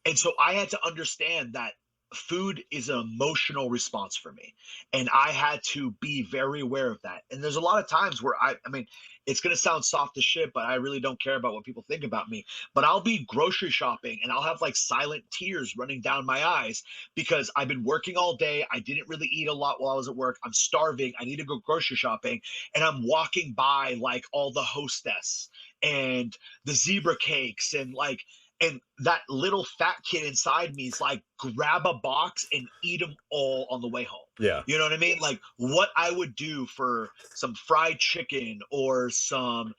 and so I had to understand that food is an emotional response for me. And I had to be very aware of that. And there's a lot of times where I mean, it's going to sound soft as shit, but I really don't care about what people think about me. But I'll be grocery shopping and I'll have like silent tears running down my eyes because I've been working all day. I didn't really eat a lot while I was at work. I'm starving. I need to go grocery shopping. And I'm walking by like all the hostess and the zebra cakes and that little fat kid inside me is like, grab a box and eat them all on the way home. Yeah, You know what I mean? Like what I would do for some fried chicken or some,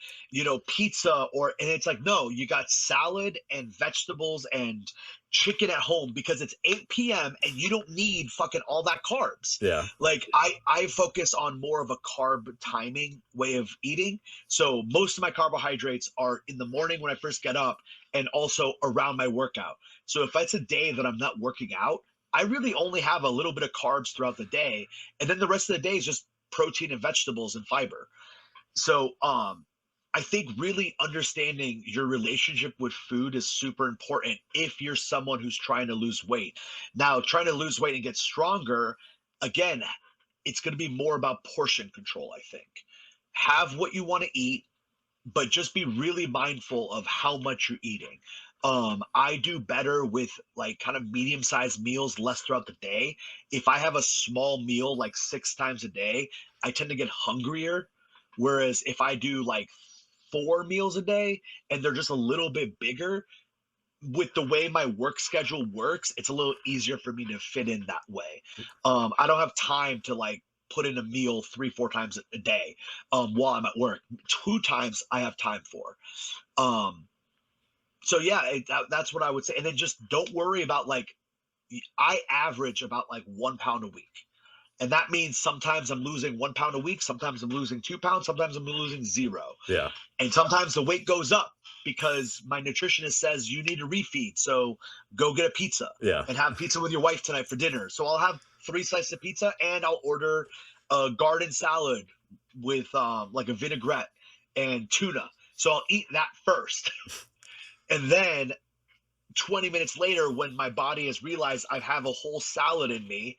pizza and it's like, no, you got salad and vegetables and chicken at home because it's 8 p.m. and you don't need fucking all that carbs. yeah, Like I focus on more of a carb timing way of eating. So most of my carbohydrates are in the morning when I first get up and also around my workout. So if it's a day that I'm not working out, I really only have a little bit of carbs throughout the day. And then the rest of the day is just protein and vegetables and fiber. So I think really understanding your relationship with food is super important if you're someone who's trying to lose weight. Now, trying to lose weight and get stronger, again, it's going to be more about portion control, I think. Have what you want to eat, but just be really mindful of how much you're eating. I do better with like kind of medium sized meals less throughout the day. If I have a small meal like 6 times a day, I tend to get hungrier. Whereas if I do like 4 meals a day and they're just a little bit bigger, with the way my work schedule works, it's a little easier for me to fit in that way. I don't have time to like put in a meal 3, 4 times a day while I'm at work. 2 times I have time for. Um, so yeah, that's what I would say. And then just don't worry about like I average about like 1 pound a week. And that means sometimes I'm losing 1 pound a week, sometimes I'm losing 2 pounds, sometimes I'm losing zero. Yeah. And sometimes the weight goes up because my nutritionist says you need a refeed. So go get a pizza Yeah. and have pizza with your wife tonight for dinner. So I'll have 3 slices of pizza and I'll order a garden salad with like a vinaigrette and tuna. So I'll eat that first. And then 20 minutes later, when my body has realized I have a whole salad in me,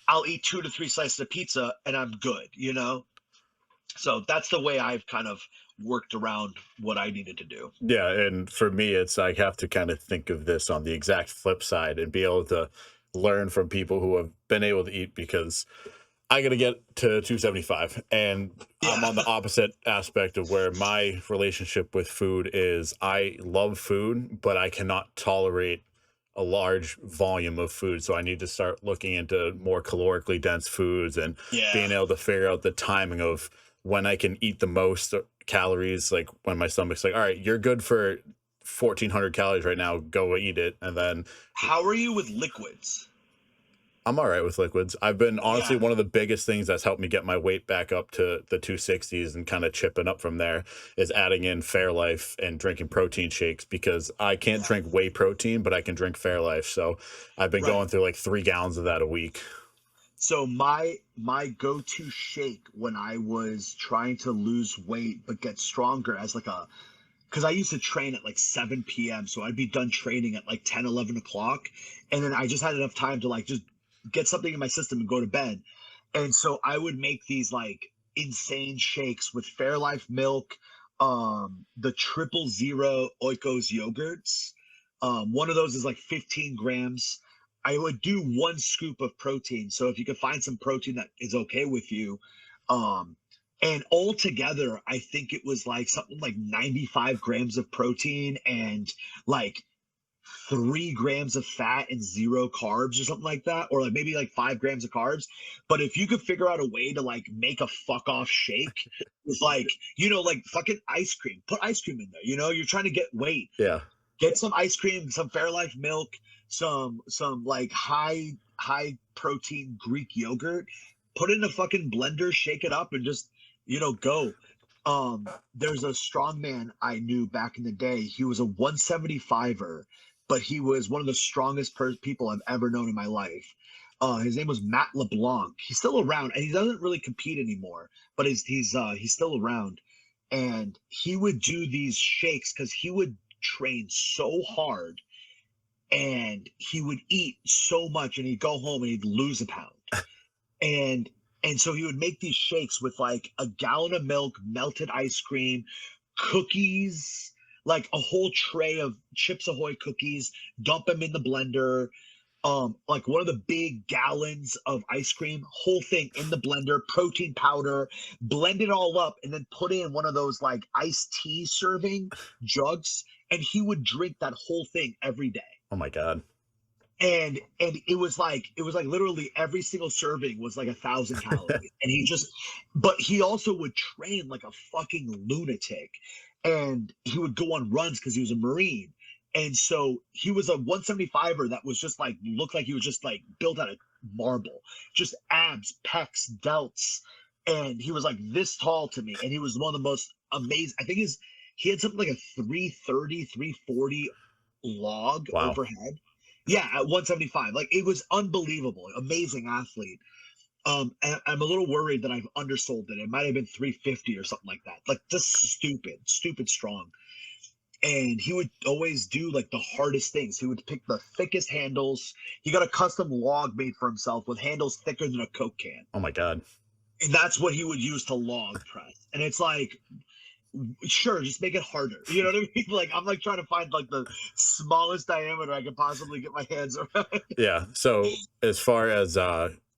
I'll eat 2 to 3 slices of pizza and I'm good, you know? So that's the way I've kind of worked around what I needed to do. Yeah, and for me, it's I have to kind of think of this on the exact flip side and be able to learn from people who have been able to eat because I got to get to 275 and I'm Yeah. on the opposite aspect of where my relationship with food is I love food, but I cannot tolerate a large volume of food. So I need to start looking into more calorically dense foods and Yeah. being able to figure out the timing of when I can eat the most calories, like when my stomach's like, all right, you're good for 1400 calories right now, go eat it. And then How are you with liquids? I'm all right with liquids. I've been honestly Yeah. one of the biggest things that's helped me get my weight back up to the 260s and kind of chipping up from there is adding in Fairlife and drinking protein shakes because I can't Yeah. drink whey protein, but I can drink Fairlife. So I've been Right. going through like 3 gallons of that a week. So my go-to shake when I was trying to lose weight but get stronger as like a because I used to train at like 7 p.m. So I'd be done training at like 10, 11 o'clock. And then I just had enough time to like just get something in my system and go to bed. And so I would make these like insane shakes with Fairlife milk, the 000 Oikos yogurts. One of those is like 15 grams. I would do 1 scoop of protein. So if you could find some protein that is okay with you, um, and altogether, I think it was like something like 95 grams of protein and like 3 grams of fat and 0 carbs or something like that, or like maybe like 5 grams of carbs. But if you could figure out a way to like make a fuck off shake with like, like fucking ice cream, put ice cream in there, you're trying to get weight, Yeah. get some ice cream, some Fairlife milk, some like high protein Greek yogurt, put it in a fucking blender, shake it up, and just go. There's a strongman I knew back in the day. He was a 175er, but he was one of the strongest people I've ever known in my life. His name was Matt LeBlanc. He's still around, and he doesn't really compete anymore, but he's still around. And he would do these shakes because he would train so hard and he would eat so much and he'd go home and he'd lose a pound. And so he would make these shakes with like a gallon of milk, melted ice cream, cookies, like a whole tray of Chips Ahoy cookies, dump them in the blender, like one of the big gallons of ice cream, whole thing in the blender, protein powder, blend it all up, and then put in one of those like iced tea serving jugs, and he would drink that whole thing every day. Oh my God. And it was like literally every single serving was like 1,000 calories, and but he also would train like a fucking lunatic, and he would go on runs because he was a Marine. And so he was a 175er that was just like looked like he was just like built out of marble, just abs, pecs, delts. And he was like this tall to me. And he was one of the most amazing. I think he had something like a 330, 340 log Wow. overhead. Yeah, at 175. Like it was unbelievable. Amazing athlete. And I'm a little worried that I've undersold it. It might have been 350 or something like that. Like just stupid strong. And he would always do like the hardest things. He would pick the thickest handles. He got a custom log made for himself with handles thicker than a Coke can. Oh my God. And that's what he would use to log press. And it's like, sure, just make it harder. You know what I mean? Like I'm like trying to find like the smallest diameter I could possibly get my hands around. Yeah. So as far as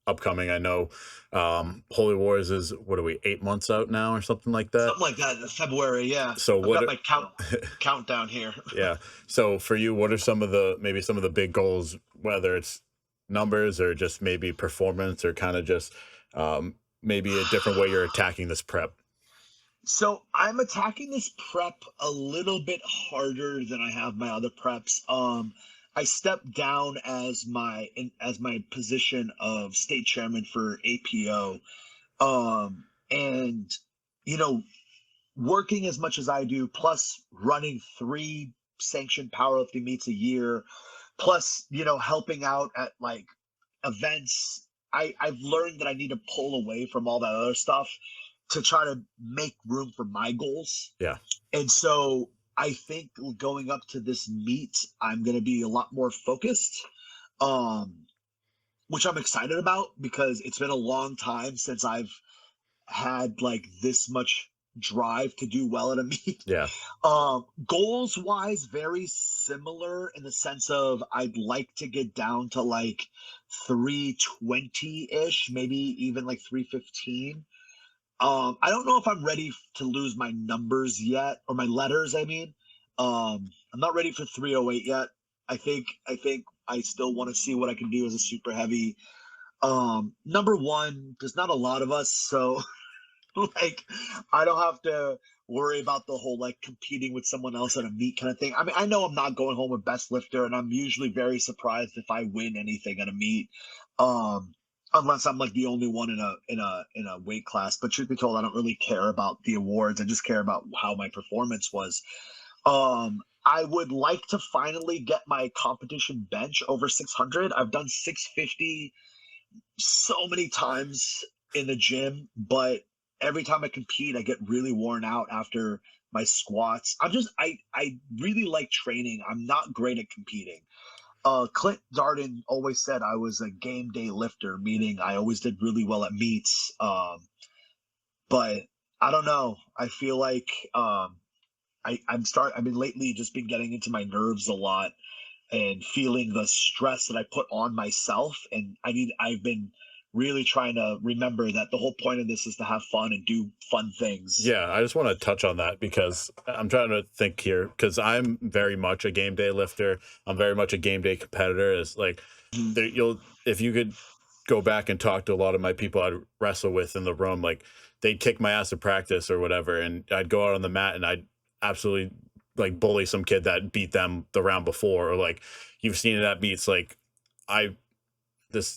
upcoming, I know Holy Wars is what are we, 8 months out now or something like that? Something like that in February, yeah. So I've got what my countdown here. yeah. So for you, what are some of the big goals, whether it's numbers or just maybe performance or kind of just maybe a different way you're attacking this prep? So I'm attacking this prep a little bit harder than I have my other preps. I stepped down as my position of state chairman for APO. And you know, working as much as I do, plus running 3 sanctioned powerlifting meets a year, plus helping out at like events. I've learned that I need to pull away from all that other stuff to try to make room for my goals. Yeah. And so I think going up to this meet, I'm going to be a lot more focused, um, which I'm excited about because it's been a long time since I've had like this much drive to do well at a meet. Yeah. Goals wise, very similar in the sense of I'd like to get down to like 320 ish, maybe even like 315. I don't know if I'm ready to lose my numbers yet, or my letters, I mean. I'm not ready for 308 yet. I think I still want to see what I can do as a super heavy. Number one, there's not a lot of us, so like I don't have to worry about the whole like competing with someone else at a meet kind of thing. I mean, I know I'm not going home with best lifter, and I'm usually very surprised if I win anything at a meet. Um, Unless I'm like the only one in a weight class. But truth be told, I don't really care about the awards. I just care about how my performance was. I would like to finally get my competition bench over 600. I've done 650 so many times in the gym, but every time I compete, I get really worn out after my squats. I really like training. I'm not great at competing. Clint Darden always said I was a game day lifter, meaning I always did really well at meets. But I don't know. I feel like I've been lately just been getting into my nerves a lot and feeling the stress that I put on myself. And I've been really trying to remember that the whole point of this is to have fun and do fun things. Yeah, I just want to touch on that because I'm trying to think here because I'm very much a game day lifter. I'm very much a game day competitor. It's like Mhm. there, you'll if you could go back and talk to a lot of my people I'd wrestle with in the room, like they'd kick my ass at practice or whatever, and I'd go out on the mat and I'd absolutely like bully some kid that beat them the round before, or like you've seen it at meets. Like I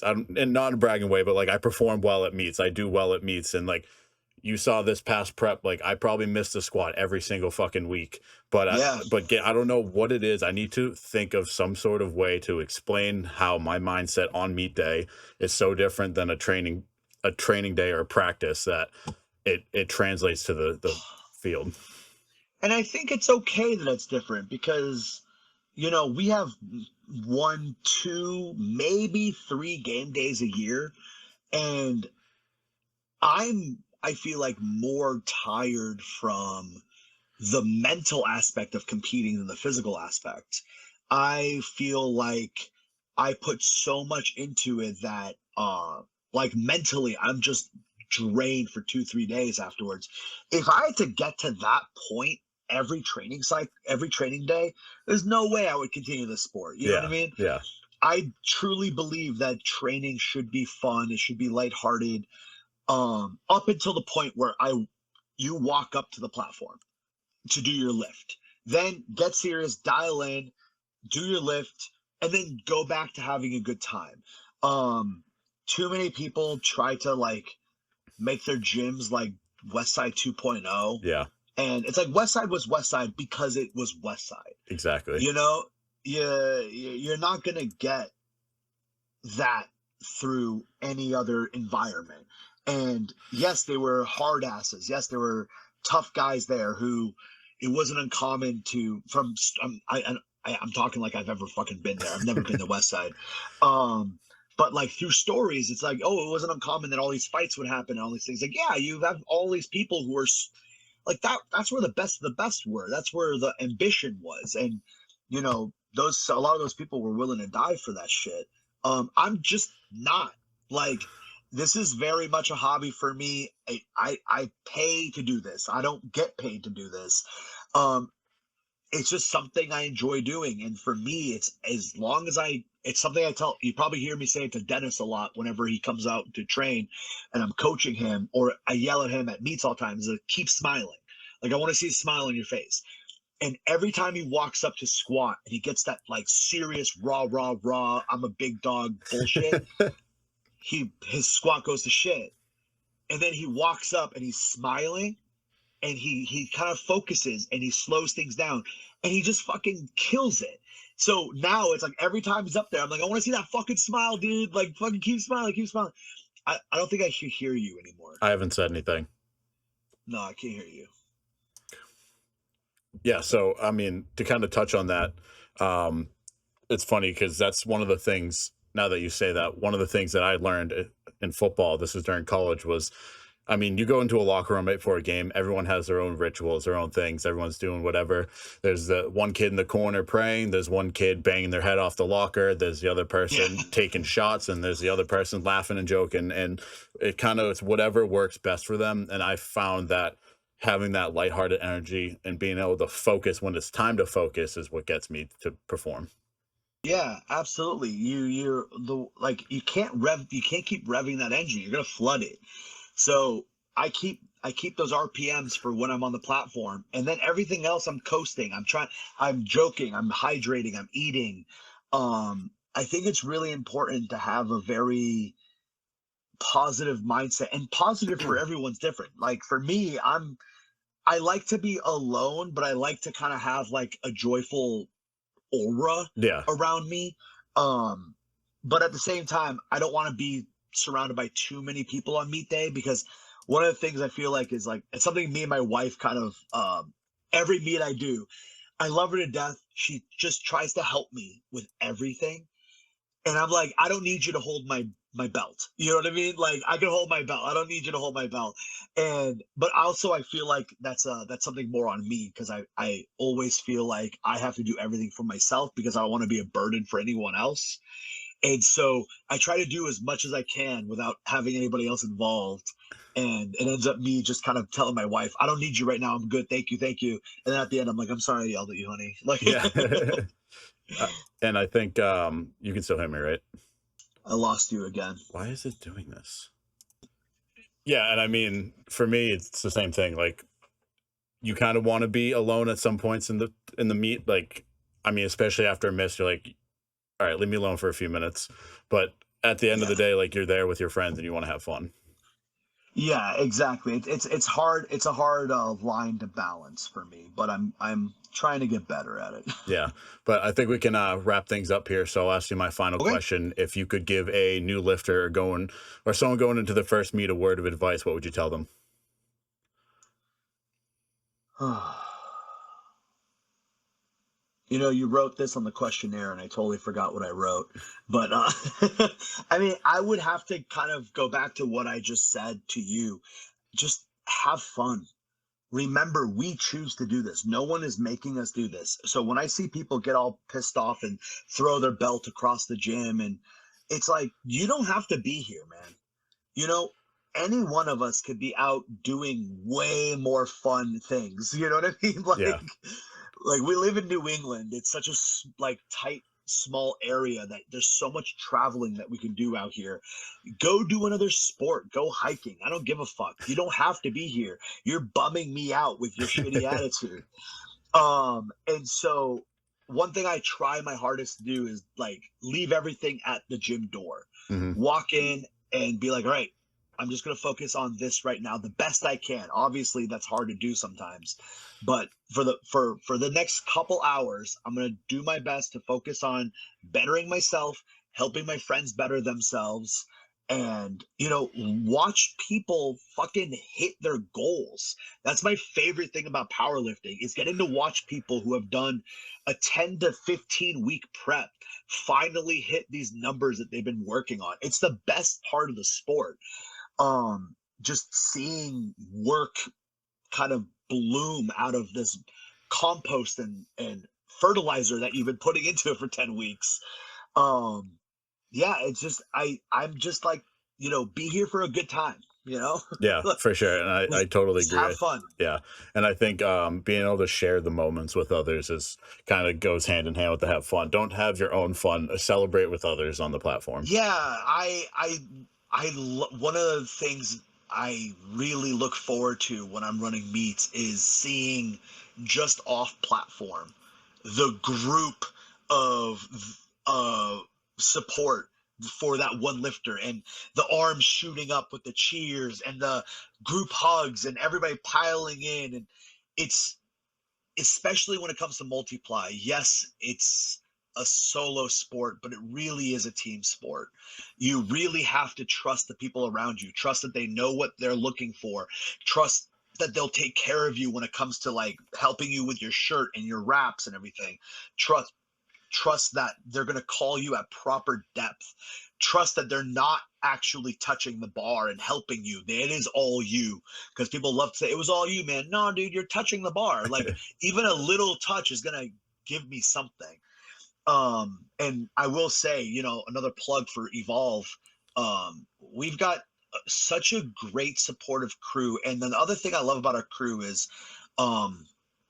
and not in a bragging way, but like I perform well at meets. I do well at meets, and like you saw this past prep, like I probably missed a squat every single fucking week. Yeah. I don't know what it is. I need to think of some sort of way to explain how my mindset on meet day is so different than a training day or a practice that it translates to the field. And I think it's okay that it's different because, we have 1, 2, maybe 3 game days a year. And I feel like more tired from the mental aspect of competing than the physical aspect. I feel like I put so much into it that like mentally I'm just drained for 2, 3 days afterwards. If I had to get to that point every training day, there's no way I would continue the sport. You know what I Yeah, mean? yeah, I truly believe that training should be fun, it should be lighthearted, up until the point where I you walk up to the platform to do your lift. Then get serious, dial in, do your lift, and then go back to having a good time. Um, Too many people try to like make their gyms like Westside 2.0. yeah, And it's like Westside was Westside because it was Westside. exactly. You know, you're not gonna get that through any other environment. And yes, they were hard asses. Yes, there were tough guys there who it wasn't uncommon to from. I'm talking like I've ever fucking been there. I've never been to West Side. But like through stories, it's like, oh, it wasn't uncommon that all these fights would happen and all these things. Like, yeah, you have all these people who are like that. That's where the best of the best were. That's where the ambition was. And those a lot of those people were willing to die for that shit. I'm just not. Like, this is very much a hobby for me. I pay to do this. I don't get paid to do this. Um, it's just something I enjoy doing. And for me, it's as long as it's something I tell you probably hear me say it to Dennis a lot whenever he comes out to train and I'm coaching him, or I yell at him at meets all the time, is like, keep smiling. Like, I want to see a smile on your face. And every time he walks up to squat and he gets that like serious rah rah rah, I'm a big dog bullshit, his squat goes to shit. And then he walks up and he's smiling and he kind of focuses and he slows things down and he just fucking kills it. So now it's like every time he's up there, I'm like, I want to see that fucking smile, dude. Like fucking keep smiling, keep smiling. I don't think I should hear you anymore. I haven't said anything. No, I can't hear you. Yeah, so I mean, to kind of touch on that, it's funny because that's one of the things. Now that you say that, one of the things that I learned in football, this was during college, was, I mean, you go into a locker room right before a game, everyone has their own rituals, their own things, everyone's doing whatever. There's the one kid in the corner praying, there's one kid banging their head off the locker, there's the other Yeah. person taking shots, and there's the other person laughing and joking. And it kind of, it's whatever works best for them. And I found that having that lighthearted energy and being able to focus when it's time to focus is what gets me to perform. Yeah, absolutely. You're the like you can't keep revving that engine. You're gonna flood it. So I keep those RPMs for when I'm on the platform, and then everything else I'm coasting. I'm joking, I'm hydrating, I'm eating. I think it's really important to have a very positive mindset, and positive for everyone's different. Like for me, I like to be alone, but I like to kind of have like a joyful aura Yeah. around me. Um, but at the same time, I don't want to be surrounded by too many people on meet day, because one of the things I feel like is like it's something me and my wife kind of every meet I do, I love her to death. She just tries to help me with everything. And I'm like, I don't need you to hold my belt. You know what I mean? Like I can hold my belt. I don't need you to hold my belt. And but also I feel like that's something more on me, because I always feel like I have to do everything for myself because I don't want to be a burden for anyone else. And so I try to do as much as I can without having anybody else involved. And it ends up me just kind of telling my wife, I don't need you right now. I'm good. Thank you. Thank you. And then at the end, I'm like, I'm sorry I yelled at you, honey. Like Yeah. And I think you can still hear me, right? I lost you again. Why is it doing this? Yeah, and I mean, for me, it's the same thing. Like, you kind of want to be alone at some points in the meet. Like, I mean, especially after a miss, you're like, all right, leave me alone for a few minutes. But at the end of Yeah. the day, like, you're there with your friends and you want to have fun. Yeah, exactly. It's hard. It's a hard line to balance for me, but I'm trying to get better at it. Yeah, but I think we can wrap things up here. So I'll ask you my final Okay. question: if you could give a new lifter or someone going into the first meet a word of advice, what would you tell them? You know, you wrote this on the questionnaire, and I totally forgot what I wrote. But I mean, I would have to kind of go back to what I just said to you. Just have fun. Remember, we choose to do this. No one is making us do this. So when I see people get all pissed off and throw their belt across the gym, and it's like, you don't have to be here, man. You know, any one of us could be out doing way more fun things. You know what I mean? Yeah, Like we live in New England. It's such a like tight, small area that there's so much traveling that we can do out here. Go do another sport. Go hiking. I don't give a fuck. You don't have to be here. You're bumming me out with your shitty attitude. And so one thing I try my hardest to do is like leave everything at the gym door. hmm, Walk in and be like, all right, I'm just gonna focus on this right now, the best I can. Obviously, that's hard to do sometimes, but for the next couple hours, I'm gonna do my best to focus on bettering myself, helping my friends better themselves, and watch people fucking hit their goals. That's my favorite thing about powerlifting, is getting to watch people who have done a 10 to 15 week prep finally hit these numbers that they've been working on. It's the best part of the sport. Just seeing work kind of bloom out of this compost and fertilizer that you've been putting into it for 10 weeks. um yeah, it's just I'm just like, be here for a good time, yeah, for sure, and I just, totally just agree. have fun. Yeah, and I think being able to share the moments with others is kind of goes hand in hand with the have fun. Don't have your own fun. Celebrate with others on the platform. Yeah, one of the things I really look forward to when I'm running meets is seeing just off platform the group of uh, support for that one lifter, and the arms shooting up with the cheers and the group hugs and everybody piling in. And it's, especially when it comes to multiply, yes, it's a solo sport, but it really is a team sport. You really have to trust the people around you, trust that they know what they're looking for, trust that they'll take care of you when it comes to like helping you with your shirt and your wraps and everything. Trust that they're going to call you at proper depth. Trust that they're not actually touching the bar and helping you. It is all you. Because people love to say, it was all you, man. No, dude, you're touching the bar. Like, even a little touch is going to give me something. And I will say, another plug for Evolve. We've got such a great supportive crew. And then the other thing I love about our crew is, um,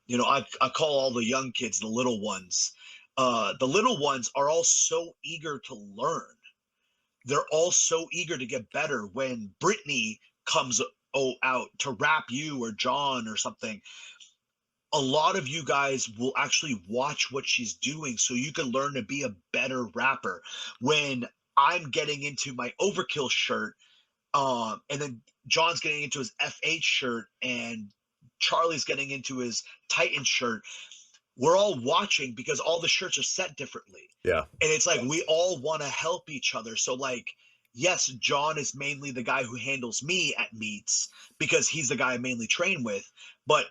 I call all the young kids the little ones. The little ones are all so eager to learn. They're all so eager to get better. When Brittany comes out to rap you or John or something, a lot of you guys will actually watch what she's doing so you can learn to be a better rapper. When I'm getting into my Overkill shirt, and then John's getting into his FH shirt, and Charlie's getting into his Titan shirt, we're all watching because all the shirts are set differently. Yeah. And it's like we all want to help each other. So like, yes, John is mainly the guy who handles me at meets because he's the guy I mainly train with. But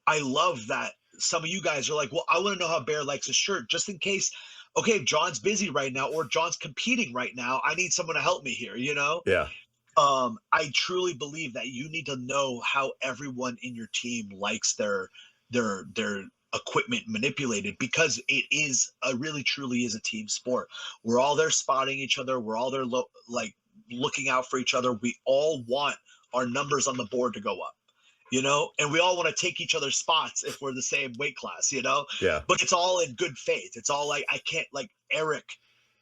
I love that some of you guys are like, well, I want to know how Bear likes his shirt, just in case, okay, John's busy right now or John's competing right now. I need someone to help me here, Yeah. I truly believe that you need to know how everyone in your team likes their equipment manipulated, because it is a really truly is a team sport. We're all there spotting each other. We're all there like looking out for each other. We all want our numbers on the board to go up, and we all want to take each other's spots if we're the same weight class. Yeah. But it's all in good faith. It's all like, I can't, like Eric,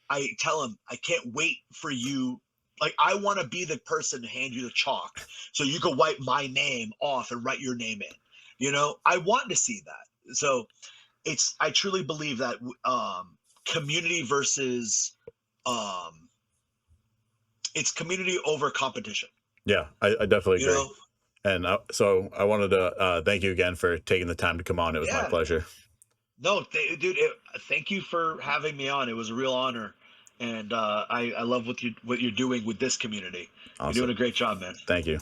I tell him, I can't wait for you. Like, I want to be the person to hand you the chalk so you can wipe my name off and write your name in. I want to see that. So I truly believe that community versus, um, it's community over competition. Yeah. I definitely You agree. know? And so I wanted to thank you again for taking the time to come on. It was my Yeah. pleasure. No, dude. Thank you for having me on. It was a real honor, and I love what you're doing with this community. You're doing Awesome. a great job, man. Thank you.